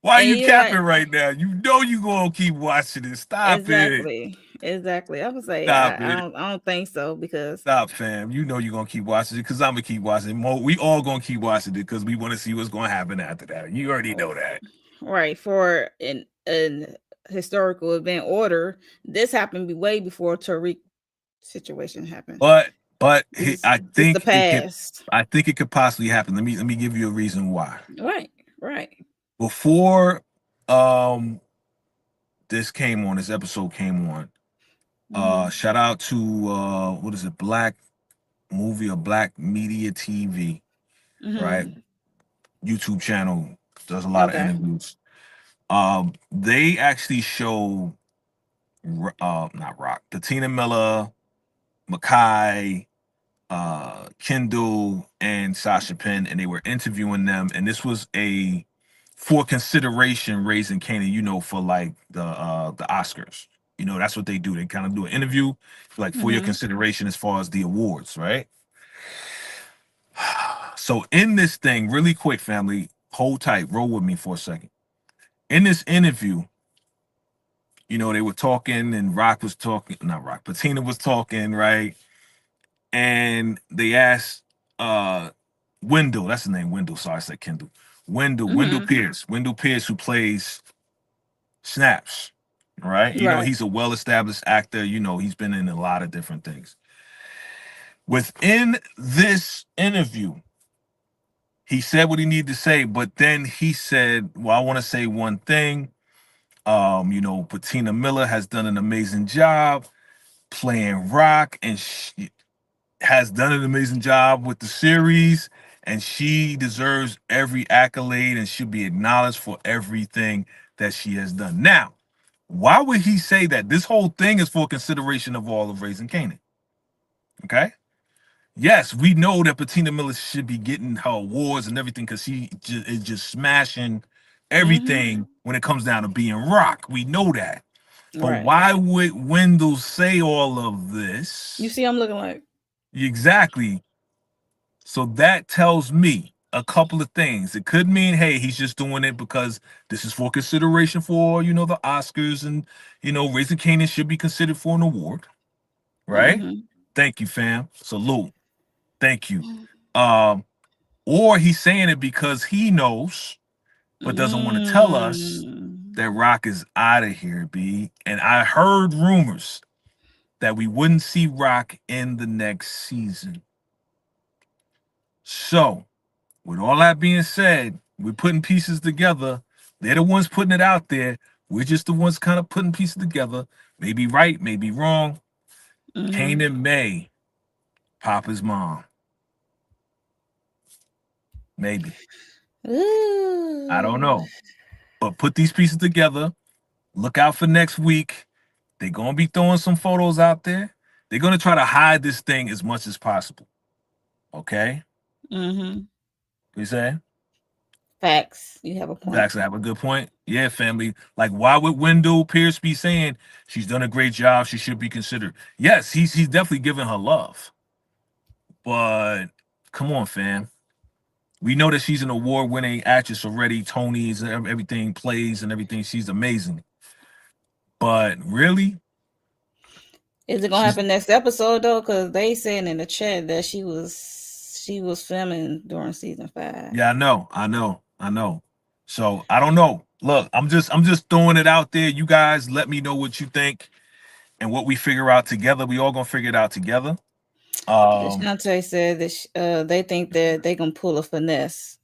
Why and you you're capping like right now? You know you gonna keep watching it. Stop it. exactly, exactly. I would say Stop it. I don't think so because Stop, fam. You know you're gonna keep watching it because I'm gonna keep watching it. We all gonna keep watching it because we want to see what's gonna happen after that. You already know that. right for an historical event order, this happened way before Tariq situation happened. But This this the past. I think it could possibly happen. Let me give you a reason why. Right, right. Before um this episode came on. Mm-hmm. Shout out to what is it, Black Movie or Black Media TV, right? Mm-hmm. YouTube channel does a lot of Okay. interviews. They actually show not Rock, Patina Miller, Makai, Kendall, and Sasha Penn, and they were interviewing them, and this was a for consideration raising Kanan, for like the Oscars. That's what they do. They kind of do an interview, like for your Mm-hmm. consideration as far as the awards, right? So in this thing, really quick, family, hold tight, roll with me for a second. In this interview, they were talking, and Rock was talking, not Rock, Patina was talking, right? And they asked Wendell, that's the name, Wendell. Sorry, I said Kendall. Wendell Mm-hmm. Pierce. Wendell Pierce, who plays Snaps. Right? Right. He's a well-established actor. He's been in a lot of different things. Within this interview, he said what he needed to say, but then he said, "Well, I want to say one thing. Patina Miller has done an amazing job playing Rock, and she has done an amazing job with the series, and she deserves every accolade and should be acknowledged for everything that she has done." Now, why would he say that? This whole thing is for consideration of all of Raising Kanan. Okay? Yes, we know that Patina Miller should be getting her awards and everything because she is just smashing Mm-hmm. everything when it comes down to being Rock. We know that. But Right. why would Wendell say all of You this? see, I'm looking like. Exactly. So that tells me a couple of things. It could mean, hey, he's just doing it because this is for consideration for, the Oscars, and, Raising Kanan should be considered for an award, right? Mm-hmm. Thank you, fam. Salute. Thank you. Um, or he's saying it because he knows, but doesn't want to tell us Mm. that Rock is out of here, B. And I heard rumors that we wouldn't see Rock in the next season. So, with all that being said, we're putting pieces together. They're the ones putting it out there. We're just the ones kind of putting pieces together. Maybe right, maybe wrong. Mm-hmm. Kanan may pop his mom. Maybe. I don't Ooh. know. But put these pieces together. Look out for next week. They're gonna be throwing some photos out there. They're gonna try to hide this thing as much as possible. Okay? Mm-hmm. You say? Facts. You have a point. Facts have a good point. Yeah, family. Like, why would Wendell Pierce be saying she's done a great job? She should be considered. Yes, he's definitely giving her love. But come on, fam. We know that she's an award-winning actress already. Tony's and everything plays and everything. She's amazing. But really, Is it gonna she's happen next episode though? Because they saying in the chat that she was filming during season 5. yeah, I know. So I don't know. Look, I'm just throwing it out there. You guys let me know what you think and what we figure out together. We all gonna figure it out together. Um, Deshante said that they think that they gonna pull a finesse.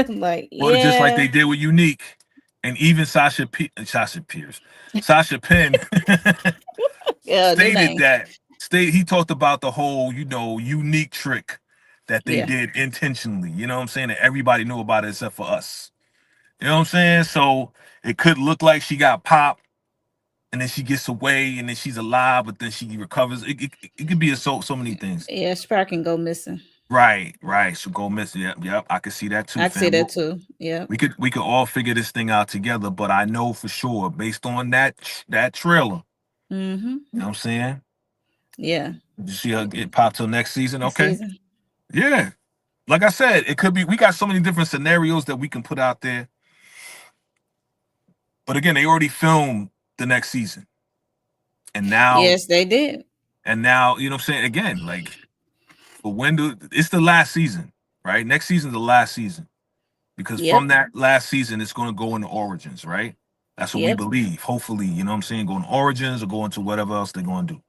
Like, well, just like yeah, they did with Unique, and even Sasha Pierce, Sasha Penn yeah, new stated name. that he talked about the whole unique trick that they Yeah, did intentionally. You know what I'm saying? That everybody knew about it except for us. You know what I'm saying? So it could look like she got popped and then she gets away and then she's alive, but then she recovers. It could be so many things. yeah, she probably can go missing. Right. So go missing. Yep. I could see that too, I can see fam. that too. Yeah. We could all figure this thing out together, but I know for sure, based on that trailer, Mm-hmm. you know what I'm saying? Yeah. You see her get popped till next season, Next okay? season. Yeah. Like I said, it could be we got so many different scenarios that we can put out there. But again, they already filmed the next season. And now Yes, they did. you know what I'm saying? Again, like but when do it's the last season, right? Next season's the last season. Because from Yep. that last season, it's gonna go into origins, right? That's what we Yep. believe. Hopefully, you know what I'm saying, going to origins or going to whatever else they're gonna do.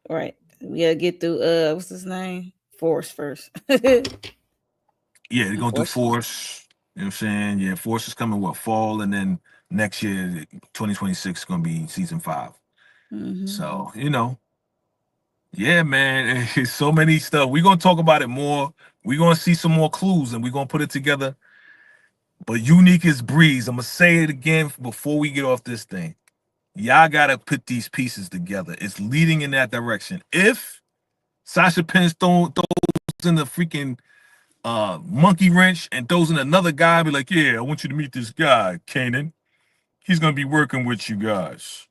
Right. We gotta get through what's his name? Force first. Yeah, they're gonna do Unfortunately. Force. You know what I'm saying? Yeah, Force is coming what fall, and then next year, 2026 is gonna be season 5. Mm-hmm. So, yeah, man, it's so many stuff. We're gonna talk about it more. We're gonna see some more clues and we're gonna put it together. But unique is Breeze. I'm gonna say it again before we get off this thing. Y'all gotta put these pieces together. It's leading in that direction. If Sasha Penn throws in the freaking monkey wrench and throws in another guy, be like, yeah, I want you to meet this guy, Kanan. He's gonna be working with you guys.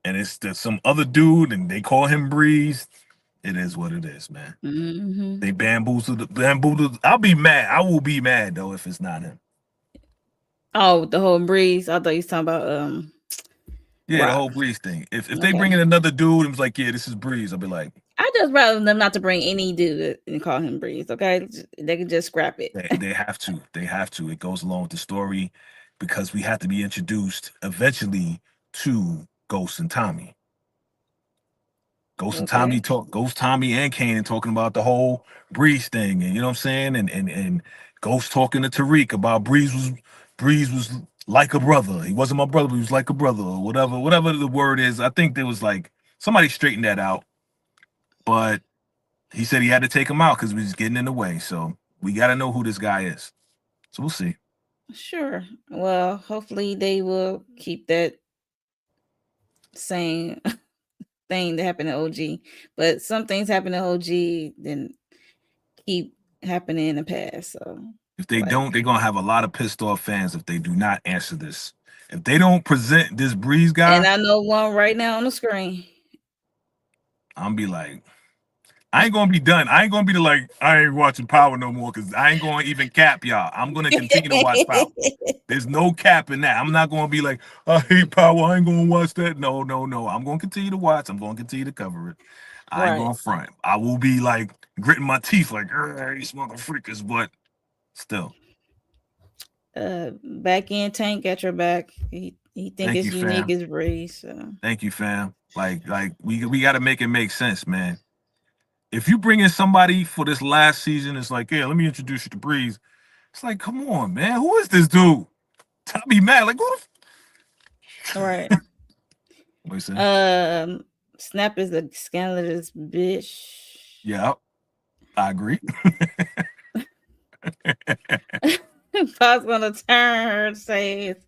And it's some other dude, and they call him Breeze. It is what it is, man. Mm-hmm. They bamboozled. I'll be mad. I will be mad though if it's not him. Oh, the whole breeze. I thought you was talking about Yeah, the Rock. whole Breeze thing. If they bring Okay. in another dude and was like, yeah, this is Breeze, I'll be like, I just rather them not to bring any dude and call him Breeze. Okay, they can just scrap it. they have to. They have to. It goes along with the story because we have to be introduced eventually to Ghost and Tommy. Okay. Ghost Tommy and Kanan talking about the whole Breeze thing, and you know what I'm saying, and Ghost talking to Tariq about Breeze was like a brother. He wasn't my brother, but he was like a brother, or whatever the word is. I think there was like somebody straightened that out, but he said he had to take him out because he was getting in the way. So we got to know who this guy is. So we'll see. Sure. Well, hopefully they will keep that same thing that happened to OG. But some things happen to OG, then keep happening in the past. So, If they like, don't, they're gonna have a lot of pissed off fans if they do not answer this. If they don't present this Breeze and guy, I know one right now on the screen. I'm be like, I ain't gonna be done. I ain't gonna be like, I ain't watching Power no more because I ain't gonna even cap y'all. I'm gonna continue to watch Power. There's no cap in that. I'm not gonna be like, I hate Power. I ain't gonna watch that. No. I'm gonna continue to watch. I'm gonna continue to cover it. I ain't Right. gonna front. I will be like gritting my teeth, like, these motherfuckers, but still. Back in Tank at your back. He think Thank it's you, unique fam. as Breeze. So. Thank you, fam. Like we got to make it make sense, man. If you bring in somebody for this last season, it's like, yeah, let me introduce you to Breeze. It's like, come on, man, who is this dude? I'll be mad. Like, who the All right. what you say? Um, Snap is a scandalous bitch. Yeah, I agree. Car's gonna turn her, say it's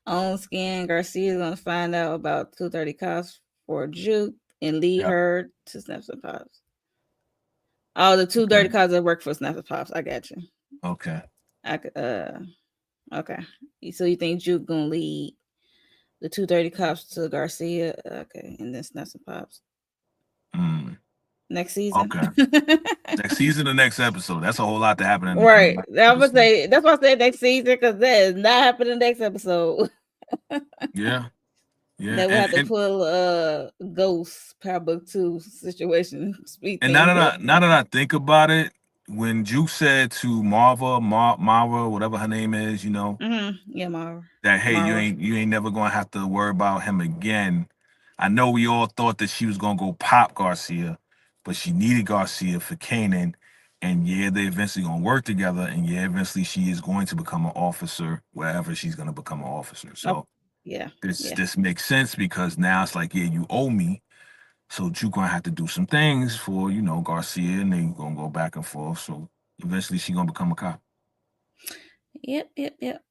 on skin. Garcia's gonna find out about 230 cops for Juke and lead Yeah. her to Snaps and Pops. Oh, the two dirty Okay. cops that work for Snaps and Pops. I got you. Okay. I could, okay. So you think Juke gonna lead the 230 cops to Garcia? Okay, and then Snaps and Pops Mm, next season. okay. Next season or next episode. That's a whole lot to happen in the Right. next I would episode. say that's why I said next season because that is not happening next episode. Yeah. Yeah. They will And have to and pull Ghost Power Book 2 situation, speed and things up. now that I think about it, when Juke said to Marva, whatever her name is, Yeah, Mara. that hey, Mara. you ain't never gonna have to worry about him again. I know we all thought that she was gonna go pop Garcia, but she needed Garcia for Kanan. And yeah, they eventually gonna work together, and yeah, eventually she is going to become an officer wherever she's gonna become an officer. Oh, So yeah. this Yeah. this makes sense because now it's like, yeah, you owe me. So you gonna have to do some things for, Garcia, and they gonna go back and forth. So eventually she gonna become a cop. Yep, yep, yep.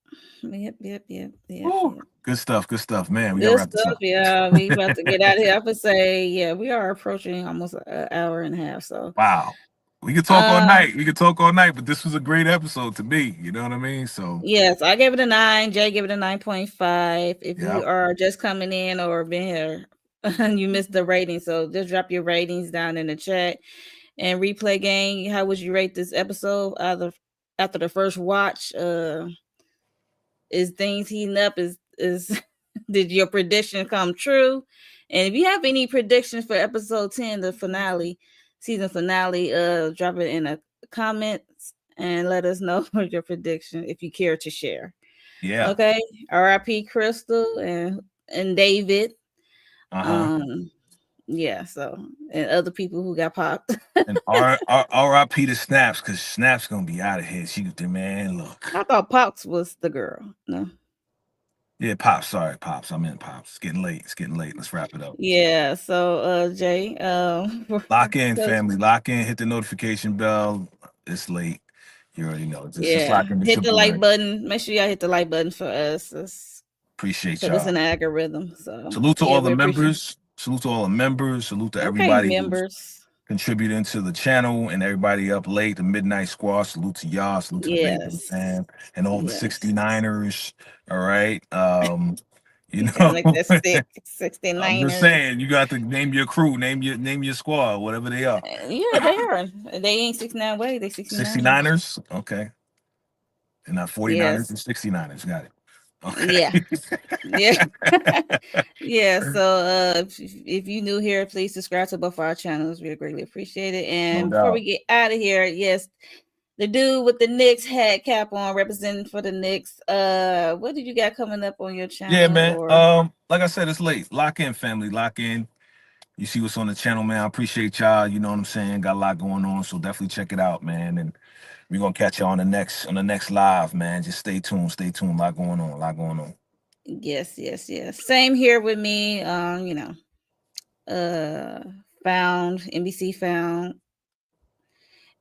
Yep, yep, yep, yep, Woo! yep. Good stuff, man. We gotta Good wrap this stuff. up. Yeah, we about to get out of here. I would say, yeah, we are approaching almost an hour and a half. So, Wow. We could talk all uh, night. We could talk all night, but this was a great episode to me. You know what I mean? So yes, I gave it a 9. Jay gave it a 9.5. If you yeah. are just coming in or been here and you missed the rating, so just drop your ratings down in the chat. And replay gang, how would you rate this episode after the first watch? Is things heating up? Is did your prediction come true? And if you have any predictions for episode 10, the finale, season finale, drop it in the comments and let us know your prediction if you care to share. Yeah. Okay. R.I.P. Krystal and David. Uh-huh. Um, yeah, so and other people who got popped. And R.I.P. to Snaps, because Snaps gonna be out of here. She the man, I look. thought Pops was the girl. No. Yeah, Pops. Sorry, Pops. I meant Pops. It's getting late. It's getting late. Let's wrap it up. Yeah. So Jay, Lock in, family. Lock in. Hit the notification bell. It's late. You already know. Just yeah, lock in. It's hit your the like boy. button. Make sure y'all hit the like button for us. Appreciate Because it's y'all. an algorithm. So Salute to yeah, all the we appreciate. members. Salute to all the members. Salute to Okay, everybody who's members. contributing to the channel and everybody up late, the Midnight Squad. Salute to y'all. Salute to the Raven Yes. fam and all the Yes. 69ers. All right. You You sound know, like that stick I'm just 69ers. saying you got to name your crew, name your squad, whatever they are. Yeah, they are. They ain't 69 way. They 69ers. 69ers. Okay. And not 49ers Yes. and 69ers. Got it. Yeah. Yeah. Okay. Yeah. So if you new here, please subscribe to both our channels. We greatly appreciate it. No And before we doubt. get out of here, yes, the dude with the Knicks hat cap on representing for the Knicks. What did you got coming up on your Yeah, channel man. or Like I said, it's late. Lock in, family. Lock in. You see what's on the channel, man. I appreciate y'all. You know what I'm saying? Got a lot going on, so definitely check it out, man. And we're gonna catch you on the next live, man. Just stay tuned. Stay tuned. A lot going on. A lot going on. yes, yes, yes. Same here with me. Uh found NBC found.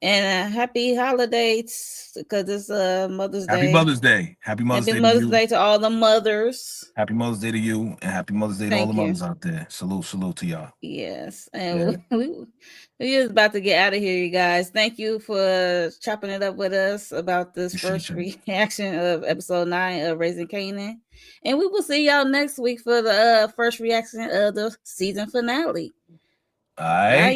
And happy holidays because it's Mother's Happy Day. Mother's Day. Happy Mother's Happy Day to Mother's you. Day to all the mothers. Happy Mother's Day to you, and happy Mother's Day to all the Thank you. mothers out there. Salute to y'all. Yes, and Yeah, we just about to get out of here, you guys. Thank you for chopping it up with us about this appreciate first you. reaction of episode 9 of Raising Kanan, and we will see y'all next week for the first reaction of the season finale. All Bye. right.